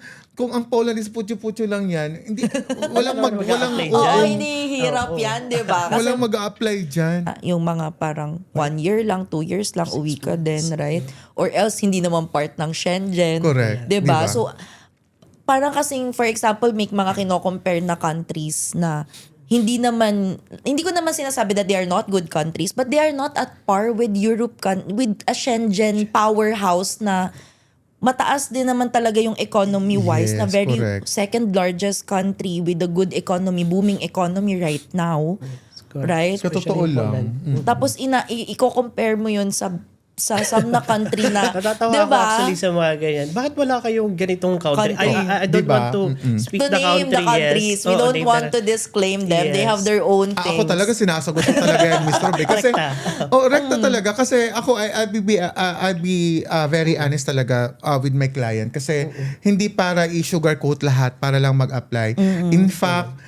B: ang Poland is putyo-putyo lang yan, hindi walang
C: mag-a-apply
A: Oo,
C: dyan.
A: hinihirap yan, di ba? Kasi
B: walang mag-a-apply diyan.
A: yung mga parang 1 year lang, 2 years lang, uwi ka din, right? Or else, hindi naman part ng Schengen.
B: Correct.
A: Diba?
B: Diba?
A: So, parang kasing, for example, make mga kino-compare na countries na hindi ko naman sinasabi that they are not good countries, but they are not at par with with a Schengen powerhouse na mataas din naman talaga yung economy-wise na
B: Yes,
A: very
B: correct.
A: second largest country with a good economy, booming economy right now. Right?
B: Sa totoo lang.
A: Tapos i-compare mo yun sa some na country na,
C: Natatawa ako
A: diba?
C: actually sa mga ganyan. Bakit wala kayong ganitong country?
A: Country.
C: I don't
B: Diba?
C: want to speak
A: To
C: the
A: name
C: country.
A: the countries.
C: Yes.
A: We
C: Oo,
A: don't
C: name
A: want to
C: the-
A: disclaim them. They
C: Yes.
A: have their own things.
B: Ako talaga sinasagot ko talaga yan, Mr. Robe. Kasi, rekta talaga. Kasi ako, I'd be very honest talaga with my client. Kasi hindi para i-sugarcoat lahat para lang mag-apply. In fact,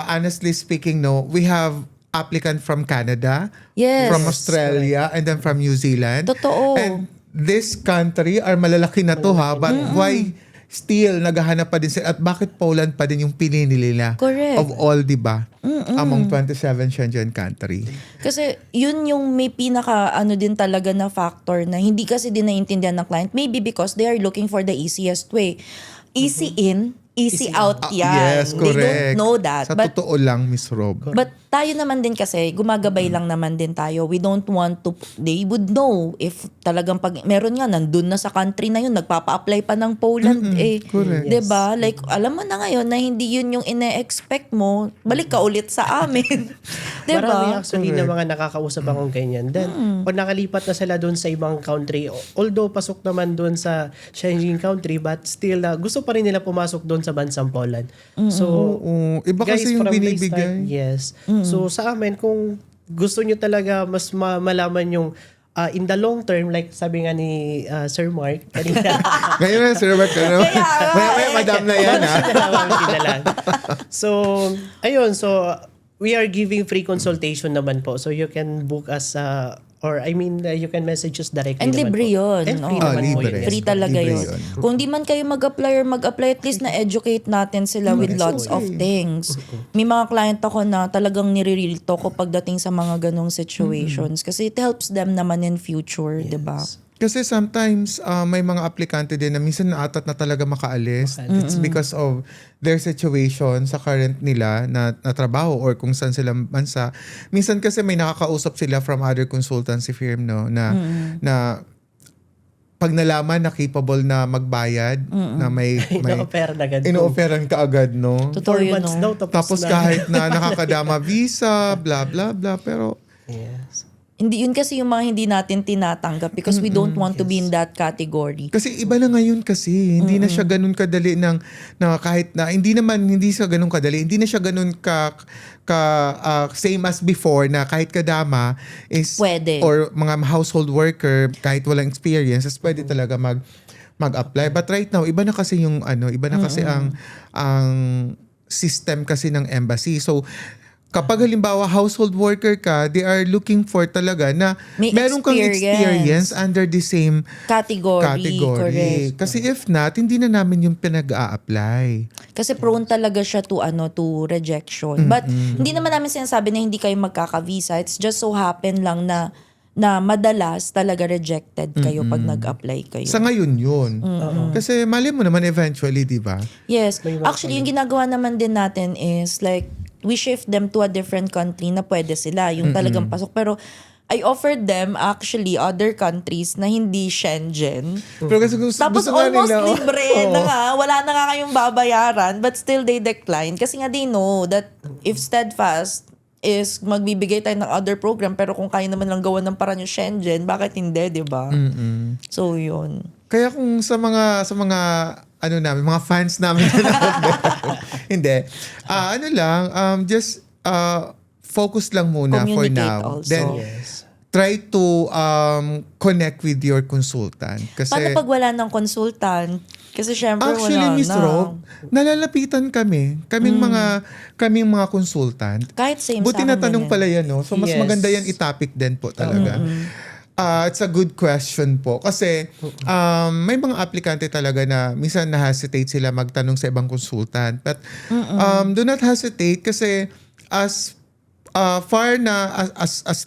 B: honestly speaking, no, we have applicant from Canada,
A: Yes.
B: from Australia, and then from New Zealand.
A: Totoo.
B: And this country are malalaki na to ha, but why still naghahanap pa din sila at bakit Poland pa din yung pinili nila
A: Correct.
B: of all, di ba? Among 27 Schengen country.
A: Kasi yun yung may pinaka din talaga na factor na hindi kasi din naiintindihan ng client. Maybe because they are looking for the easiest way. Easy in, easy out yan.
B: Yes,
A: They
B: correct.
A: don't know that.
B: Sa
A: But
B: totoo lang, Miss Rob.
A: But tayo naman din kasi, gumagabay lang naman din tayo. We don't want to, they would know if talagang pag, meron nga, nandun na sa country na yun, nagpapa-apply pa ng Poland
B: correct.
A: Diba? Like, alam mo na ngayon na hindi yun yung ine-expect mo, balik ka ulit sa amin. diba?
C: Marami actually na mga nakakausap akong ganyan. Then, pag nakalipat na sila doon sa ibang country, although pasok naman doon sa Schengen country, but still, gusto pa rin nila pumasok doon sa bansang Poland. So,
B: Iba
C: guys,
B: kasi yung
C: from the
B: binibigay.
C: start, yes. So, sa amin, kung gusto nyo talaga mas malaman yung in the long term, like sabi nga ni Sir Mark kanina,
B: Ngayon na, Sir Mark, ano? May madam na yan, ha?
C: So, ayun. So, we are giving free consultation naman po. So, you can book us you can message us directly
A: And
C: naman
A: libre
C: po.
A: yun.
C: And free
A: Oo.
C: naman po
B: libre.
C: yun.
A: Free talaga
B: Libre
A: yun.
B: yun.
A: Kung di man kayo mag-apply at least na-educate natin sila with lots of things. May mga client ako na talagang nire-real talk ko pagdating sa mga ganong situations kasi it helps them naman in future, di ba?
B: Kasi sometimes may mga aplikante din na minsan naatat na talaga makaalis. It's because of their situation sa current nila na trabaho or kung saan sila bansa. Minsan kasi may nakakausap sila from other consultancy firm na pag nalaman na capable na magbayad na may
C: Ino-offer na agad.
B: ino-offeran ka agad, no?
A: Totoo
C: 4
A: yun,
C: months
A: no?
C: daw,
B: Tapos
C: na.
B: kahit na nakakadama visa, blah blah blah, pero
C: Yes.
A: Hindi yun kasi yung mga hindi natin tinatanggap because we don't want to be in that category.
B: kasi iba na ngayon kasi hindi na siya ganun kadali na kahit na hindi siya ganun kadali, hindi na siya ganun same as before na kahit kadama is
A: Pwede.
B: or mga household worker kahit walang experience is pwede talaga mag-apply. But right now iba na kasi yung iba na kasi ang system kasi ng embassy. So kapag halimbawa household worker ka, they are looking for talaga na
A: May
B: meron kang experience under the same
A: Category. Correct.
B: Kasi if not, hindi na namin yung pinag-a-apply.
A: Kasi prone talaga siya to rejection. But hindi naman namin sinasabi na hindi kayo magkaka-visa. It's just so happen lang na madalas talaga rejected kayo pag nag-apply kayo.
B: Sa ngayon yun. Kasi mali mo naman eventually, di ba?
A: Yes. Actually, yung ginagawa naman din natin is like, we shift them to a different country na pwede sila. Yung talagang pasok. Pero I offered them actually other countries na hindi Schengen.
B: Pero kasi
A: Tapos
B: gusto nga
A: almost
B: nila,
A: libre na nga. Wala na nga kayong babayaran. But still they decline. Kasi nga they know that if Steadfast is magbibigay tayo ng other program pero kung kaya naman lang gawa ng paraan yung Schengen, bakit hindi, di ba? So yun.
B: Kaya kung sa mga namin, mga fans namin hindi. Just focus lang muna for
A: Communicate
B: now.
A: also.
B: Then
C: Yes.
B: try to connect with your consultant. Kasi
A: Paano pag wala ng consultant? Kasi syempre
B: actually,
A: wala
B: Miss
A: na.
B: Rob, nalalapitan kaming mga consultant.
A: Kahit same
B: Buti
A: sa
B: na
A: akin
B: tanong
A: din
B: pala yan, no? So, mas
C: Yes.
B: maganda yan i-topic din po talaga. It's a good question po. Kasi may mga aplikante talaga na minsan na-hesitate sila magtanong sa ibang consultant. But do not hesitate kasi as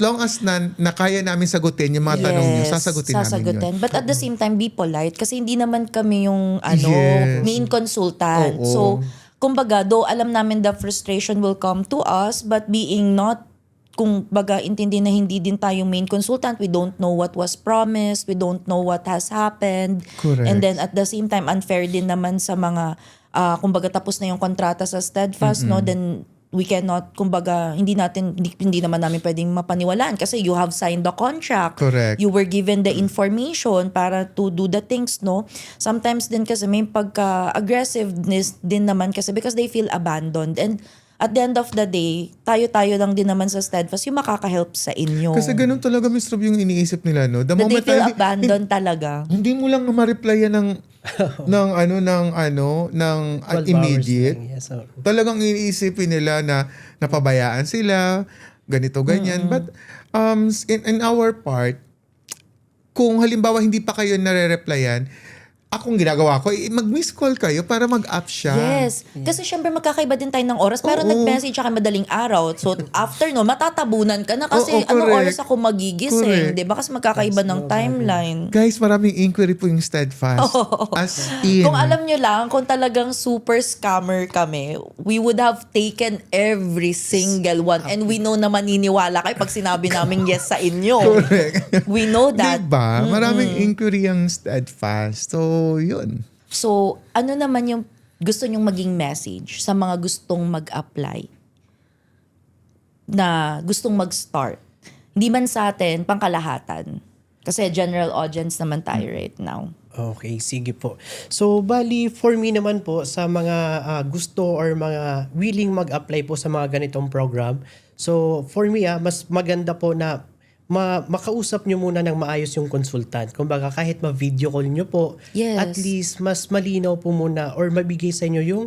B: long as na kaya namin sagutin yung mga tanong niyo, sasagutin namin yun.
A: But at the same time, be polite. Kasi hindi naman kami yung
B: Yes.
A: main consultant.
B: Oo.
A: So, kumbaga, though alam namin the frustration will come to us, but being not, kung baga, intindi na hindi din tayo main consultant, we don't know what was promised, we don't know what has happened.
B: Correct.
A: And then at the same time, unfair din naman sa mga, kumbaga, tapos na yung kontrata sa Steadfast, no? Then, we cannot, kumbaga, hindi naman namin pwedeng mapaniwalaan kasi you have signed the contract.
B: Correct.
A: You were given the information para to do the things, no? Sometimes din kasi may pagka-aggressiveness din naman kasi because they feel abandoned. And at the end of the day, tayo lang din naman sa Steadfast yung makaka-help sa inyo.
B: Kasi ganun talaga, Miss Rob, yung iniisip nila, no? The
A: That they
B: moment
A: feel
B: na
A: abandoned talaga.
B: hindi mo lang ma-replyan ng immediate.
C: Lang, yes, so.
B: Talagang iniisipin nila na napabayaan sila, ganito, ganyan. But in our part, kung halimbawa hindi pa kayo nare-replyan, akong ginagawa ko, mag-miss call kayo para mag-up siya.
A: Yes. Kasi syempre magkakaiba din tayo ng oras. Pero
B: Oo.
A: nag-message siya madaling araw. So after no, matatabunan ka na kasi
B: Oo,
A: anong
B: correct.
A: oras ako magigising.
B: Correct.
A: Di ba? Kasi magkakaiba ng timeline.
B: Guys, maraming inquiry po yung Steadfast. As in.
A: Kung alam nyo lang, kung talagang super scammer kami, we would have taken every single one. And we know na maniniwala kayo pag sinabi namin yes sa inyo.
B: Correct.
A: We know that.
B: Diba? Maraming inquiry ang Steadfast. So, yun.
A: So, ano naman yung gusto nyong maging message sa mga gustong mag-apply? Na gustong mag-start? Hindi man sa atin, pangkalahatan. Kasi general audience naman tayo right now.
C: Okay, sige po. So, bali, for me naman po, sa mga gusto or mga willing mag-apply po sa mga ganitong program, so, for me, mas maganda po na makausap nyo muna ng maayos yung consultant. Kumbaga, kahit ma-video call nyo po,
A: Yes.
C: at least mas malinaw po muna or mabigay sa inyo yung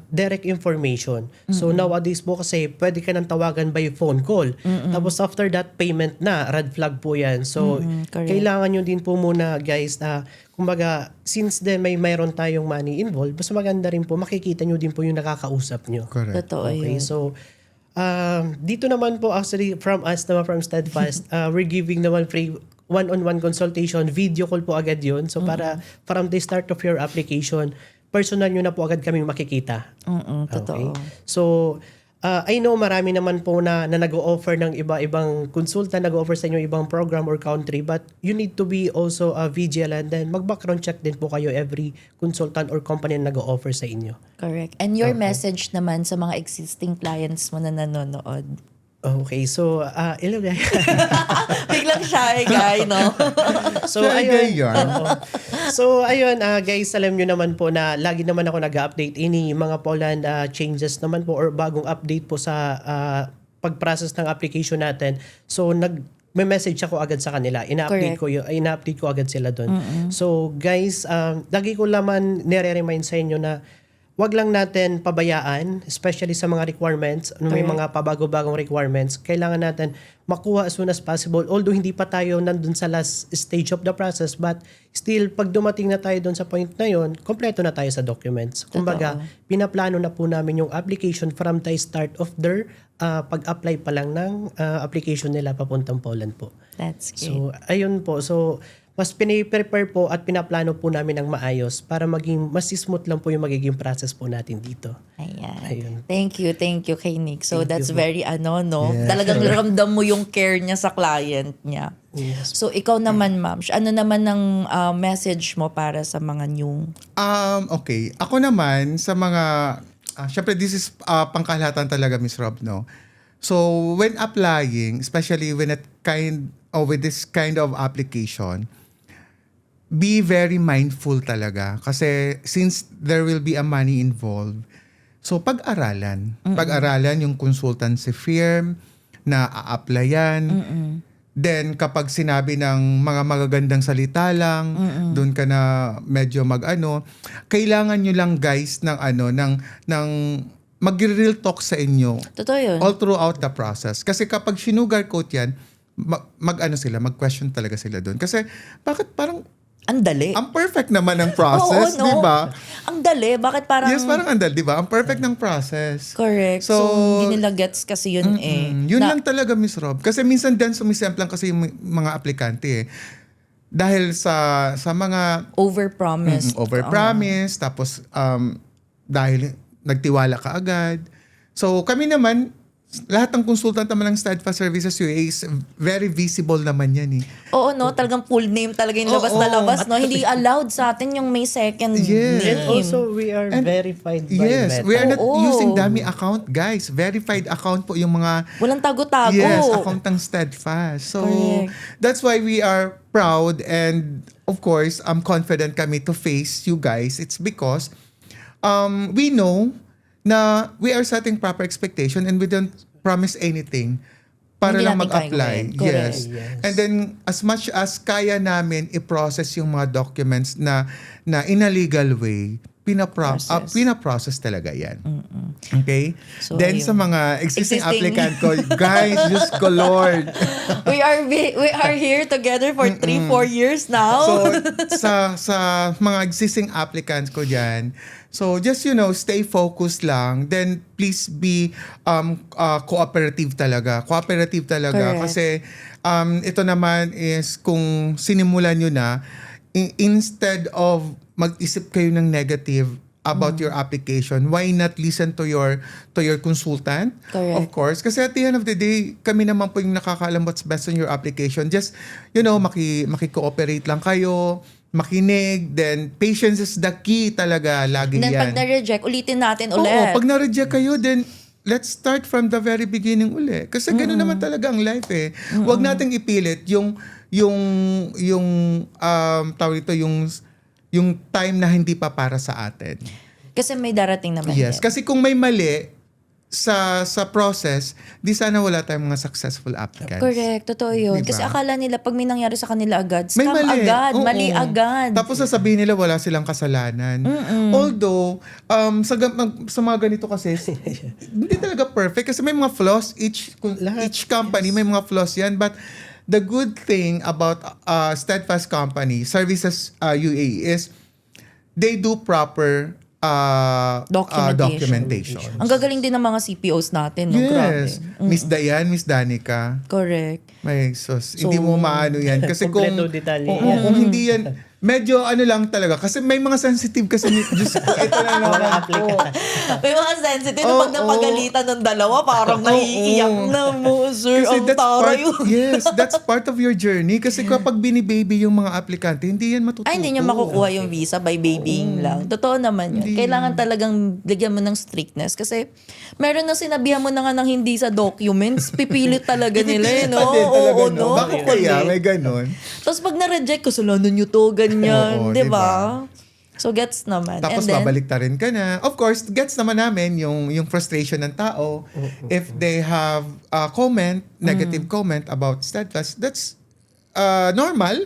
C: direct information. So nowadays po kasi pwede ka nang tawagan by phone call. Tapos after that, payment na. Red flag po yan. So
A: correct.
C: kailangan nyo din po muna guys na kumbaga since then mayroon tayong money involved, mas maganda rin po makikita nyo din po yung nakakausap nyo.
B: Correct.
A: Totoo
C: Okay,
A: yun.
C: so dito naman po actually from us naman from Steadfast, we're giving naman free one-on-one consultation, video call po agad yun. So para from the start of your application, personal nyo na po agad kaming makikita.
A: Totoo.
C: So, I know marami naman po na nag-o-offer ng iba-ibang consultant, nag-o-offer sa inyo ibang program or country, but you need to be also vigilant, then mag-background check din po kayo every consultant or company na nag-o-offer sa inyo.
A: Correct. And your message naman sa mga existing clients mo na nanonood?
C: Okay, so, hello guys.
A: Biglang shy guy, no?
C: So,
B: Shy guy
C: ayun.
B: yan.
C: Oo. So, ayun, guys, alam nyo naman po na lagi naman ako nag-update any mga Poland changes naman po or bagong update po sa pag-process ng application natin. So, may message ako agad sa kanila. Ina-update ko agad sila doon. So, guys, lagi ko naman nire-remind sa inyo na wag lang natin pabayaan, especially sa mga requirements, may
A: Correct.
C: mga pabago-bagong requirements, kailangan natin makuha as soon as possible. Although hindi pa tayo nandun sa last stage of the process, but still, pag dumating na tayo dun sa point na yon, kompleto na tayo sa documents. Kumbaga, pinaplano na po namin yung application from the start of their pag-apply pa lang ng application nila papuntang Poland po.
A: That's great.
C: So, ayun po. So, mas piniprepare po at pinaplano po namin ng maayos para maging mas smooth lang po yung magiging process po natin dito.
A: Ayan.
C: Ayun.
A: Thank you kay Nick. So
C: Thank
A: that's
C: you po.
A: very no? Talagang ramdam mo yung care niya sa client niya.
C: Yes.
A: So ikaw naman, ma'am, ano naman ang message mo para sa mga new?
B: Okay. Ako naman, sa mga... syempre, this is pangkalahatan talaga, Miss Rob, no? So, when applying, especially with this kind of application, be very mindful talaga. Kasi since there will be a money involved, so pag-aralan. Pag-aralan yung consultancy firm na a-applyan. Then kapag sinabi ng mga magagandang salita lang, doon ka na medyo kailangan nyo lang guys ng mag-real talk sa inyo
A: Totoo yun.
B: all throughout the process. Kasi kapag sinugarcoat yan, mag-question talaga sila doon. Kasi bakit parang
A: Ang dali.
B: ang perfect naman ng process,
A: Oo, no?
B: di ba?
A: Ang dali. Bakit parang...
B: Yes, parang andal, di ba? Ang perfect ng process.
A: Correct. So, hindi nila gets kasi yun eh.
B: Yun lang talaga, Miss Rob. Kasi minsan din sumisemplang kasi yung mga aplikante eh. Dahil sa mga
A: Overpromised.
B: overpromise, tapos dahil nagtiwala ka agad. So kami naman, lahat ng consultant naman ng Steadfast Services UAE is very visible naman yan eh.
A: Oo, no? Talagang full name talaga yung labas na labas, no? Hindi allowed sa atin yung may second
B: Yes.
A: name.
C: And also, we are verified by
B: Yes,
C: Meta.
B: we are not
A: Oo.
B: using dummy account, guys. Verified account po yung mga
A: Walang tago-tago.
B: Yes, account ng Steadfast. So,
A: Correct.
B: that's why we are proud and of course, I'm confident kami to face you guys. It's because we know na we are setting proper expectation and we don't promise anything para
A: Hindi
B: lang
A: natin
B: mag-apply.
A: kayang gawin.
B: Yes.
C: Yes.
B: And then, as much as kaya namin i-process yung mga documents na in a legal way, pinaprocess talaga yan. Okay?
A: So,
B: Then
A: ayun.
B: sa mga existing
A: Existing.
B: applicant ko, guys, Diyos ko Lord.
A: we are here together for 3-4 years now.
B: So, sa mga existing applicants ko dyan, so just, stay focused lang. Then, please be cooperative talaga. Cooperative talaga.
A: Correct.
B: Kasi, ito naman is, kung sinimulan nyo na, instead of mag-isip kayo ng negative about your application, why not listen to your consultant?
A: Correct.
B: Of course. Kasi at the end of the day, kami naman po yung nakakaalam what's best on your application. Just, maki-cooperate lang kayo, makinig, then patience is the key talaga, lagi
A: And then
B: yan.
A: pag na-reject, ulitin natin ulit.
B: Oo, pag na-reject kayo, then let's start from the very beginning uli. Kasi gano'n naman talaga ang life eh. Huwag nating ipilit yung tawag ito, yung time na hindi pa para sa atin.
A: Kasi may darating naman
B: Yes,
A: din.
B: kasi kung may mali sa process, di sana wala tayong mga successful applicants.
A: Correct, totoo yun.
B: Diba?
A: Kasi akala nila pag may nangyari sa kanila agad,
B: May
A: scam
B: mali.
A: agad,
B: Oo.
A: mali agad.
B: Tapos sasabihin nila wala silang kasalanan. Although, sa mga ganito kasi, hindi talaga perfect kasi may mga flaws. Each company, may mga flaws yan. But the good thing about Steadfast Company, Services UAE is they do proper documentation.
A: Ang gagaling din ng mga CPOs natin, no?
B: Yes.
A: Grabe.
B: Miss Dayan, Miss Danica.
A: Correct.
B: May sus. Hindi mo maano yan. Kasi
C: Kompleto detalye.
B: kung hindi yan, medyo lang talaga. Kasi may mga sensitive kasi. Diyos ko, ito na naman po.
A: May mga sensitive na pag napagalitan ng dalawa, parang naiiyak na mo, sir.
B: Kasi
A: Ang tara yun.
B: yes, that's part of your journey. Kasi kapag binibaby yung mga aplikante, hindi yan matututo.
A: Ay, hindi niya makukuha yung visa by babying lang. Totoo naman yun. Kailangan talagang lagyan mo ng strictness. Kasi meron na sinabihan mo na nga ng hindi sa documents, pipilit talaga nila eh, no?
B: Pa din talaga,
A: Oo,
B: no?
A: no?
B: Bakit kaya? May ganun.
A: Tapos pag na-reject, kasalanan nyo to, ganyan.
B: Oo,
A: di
B: diba?
A: ba? So, gets naman.
B: Tapos
A: And then,
B: babalik ta rin ka na. Of course, gets naman namin yung frustration ng tao. If they have a negative comment about Steadfast, that's normal.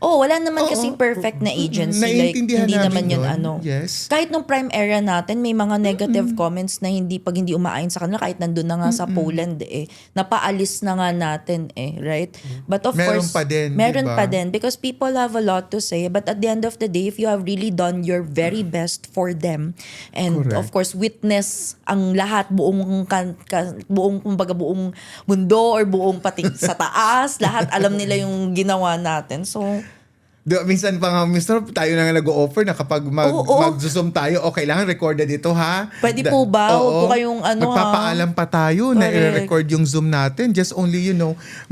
A: wala naman kasing perfect na agency. Like,
B: Naiintindihan
A: hindi naman
B: namin
A: yun,
B: yun. Yes.
A: Kahit nung prime era natin, may mga negative comments na pag hindi umaayon sa kanila, kahit nandun na nga sa Poland napaalis na nga natin right? But of
B: Meron
A: course,
B: pa din,
A: meron
B: diba?
A: pa din because people have a lot to say. But at the end of the day, if you have really done your very best for them, and
B: Correct.
A: of course, witness ang lahat, buong mundo or buong pati sa taas, lahat alam nila yung ginawa natin. So,
B: Minsan pa nga, Mr. tayo na nga nag-o-offer na kapag
A: Oo.
B: mag-zoom tayo, kailangan recorded ito ha.
A: Pwede po ba? Huwag
B: Oo.
A: po kayong
B: Magpapaalam pa tayo na
A: Correct.
B: i-record yung Zoom natin. Just only,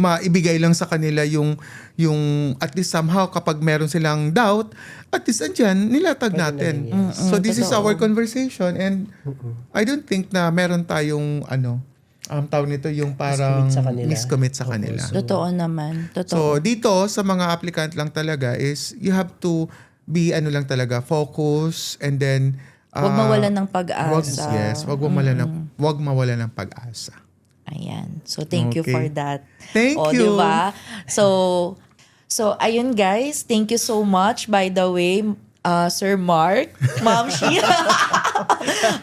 B: maibigay lang sa kanila yung at least somehow kapag meron silang doubt, at least andyan, nilatag natin. So this is our conversation and I don't think na meron tayong tawag nito yung parang miscommit sa kanila.
A: totoo naman. Totoo.
B: So dito sa mga applicant lang talaga is you have to be lang talaga focus and then
A: Huwag mawalan ng pag-asa.
B: Wag mawalan ng pag-asa.
A: Ayan. So, thank you
B: Okay.
A: for that.
B: Thank you.
A: Diba? So, ayun guys. Thank you so much. By the way, Sir Mark, Ma'am Shia.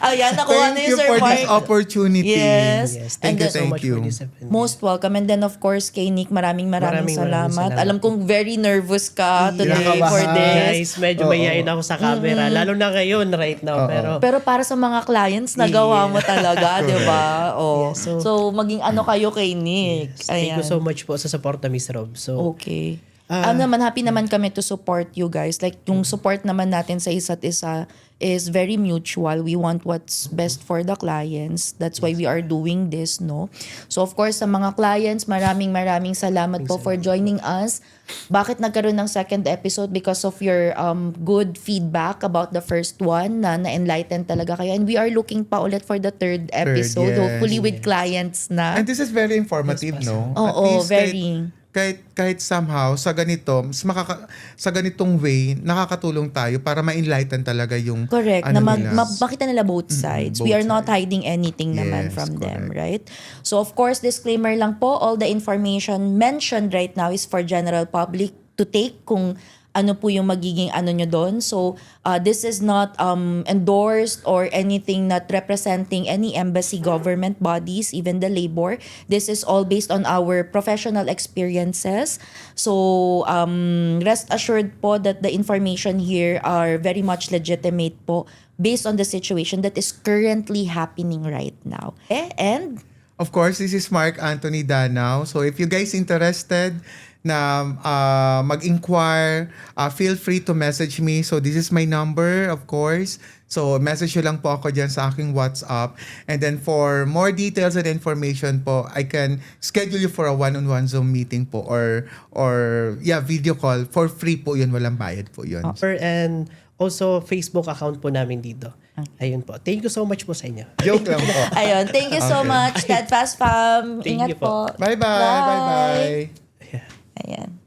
A: Ayan, nakuha na
B: Thank
A: yung
B: you
A: Sir
B: for
A: Mark.
B: this opportunity.
A: Yes.
B: Thank
A: And
B: you,
A: then-
B: thank you.
A: Most welcome. And then of course, kay Nick, maraming
C: Maraming
A: salamat.
C: salamat.
A: Alam kong very nervous ka today
B: Kinakabahan.
A: for this.
C: Guys, medyo mayayain ako sa camera. Lalo na ngayon, right now.
A: Pero para sa mga clients, nagawa mo talaga, di ba?
C: Yeah,
A: so, maging ano kayo kay Nick.
C: Thank you so much po sa support na Miss Rob. So,
A: Okay. Happy naman kami to support you guys. Like, yung support naman natin sa isa't isa is very mutual. We want what's best for the clients. That's why we are doing this, no? So, of course, sa mga clients, maraming salamat po for joining us. Bakit nagkaroon ng second episode? Because of your good feedback about the first one na na-enlighten talaga kayo. And we are looking pa ulit for the third episode.
B: yes.
A: Hopefully with clients na.
B: And this is very informative, no? At
A: Oo,
B: least
A: very.
B: kahit somehow sa ganitong way nakakatulong tayo para ma-enlighten talaga yung
A: Correct.
B: ano
A: Na
B: nila.
A: makita nila both sides. We
B: both
A: are not hiding anything naman
B: Yes,
A: from them,
B: correct.
A: right? So of course, disclaimer lang po, all the information mentioned right now is for general public to take kung ano po yung magiging ano nyo doon. So, this is not endorsed or anything not representing any embassy government bodies, even the labor. This is all based on our professional experiences. So, rest assured po that the information here are very much legitimate po based on the situation that is currently happening right now. And
B: Of course, this is Mark Anthony Danao. So if you guys interested na mag-inquire, feel free to message me. So this is my number, of course. So message nyo lang po ako dyan sa aking WhatsApp. And then for more details and information po, I can schedule you for a one-on-one Zoom meeting po or video call. For free po yun, walang bayad po yun.
C: And also, Facebook account po namin dito. Ayun po. Thank you so much po sa inyo.
B: Joke lang po.
A: ayun, thank you so much, Steadfast Fam.
C: Thank
A: Ingat
C: you po.
A: po.
B: Bye-bye. Bye-bye.
C: Yeah.
A: Ayan.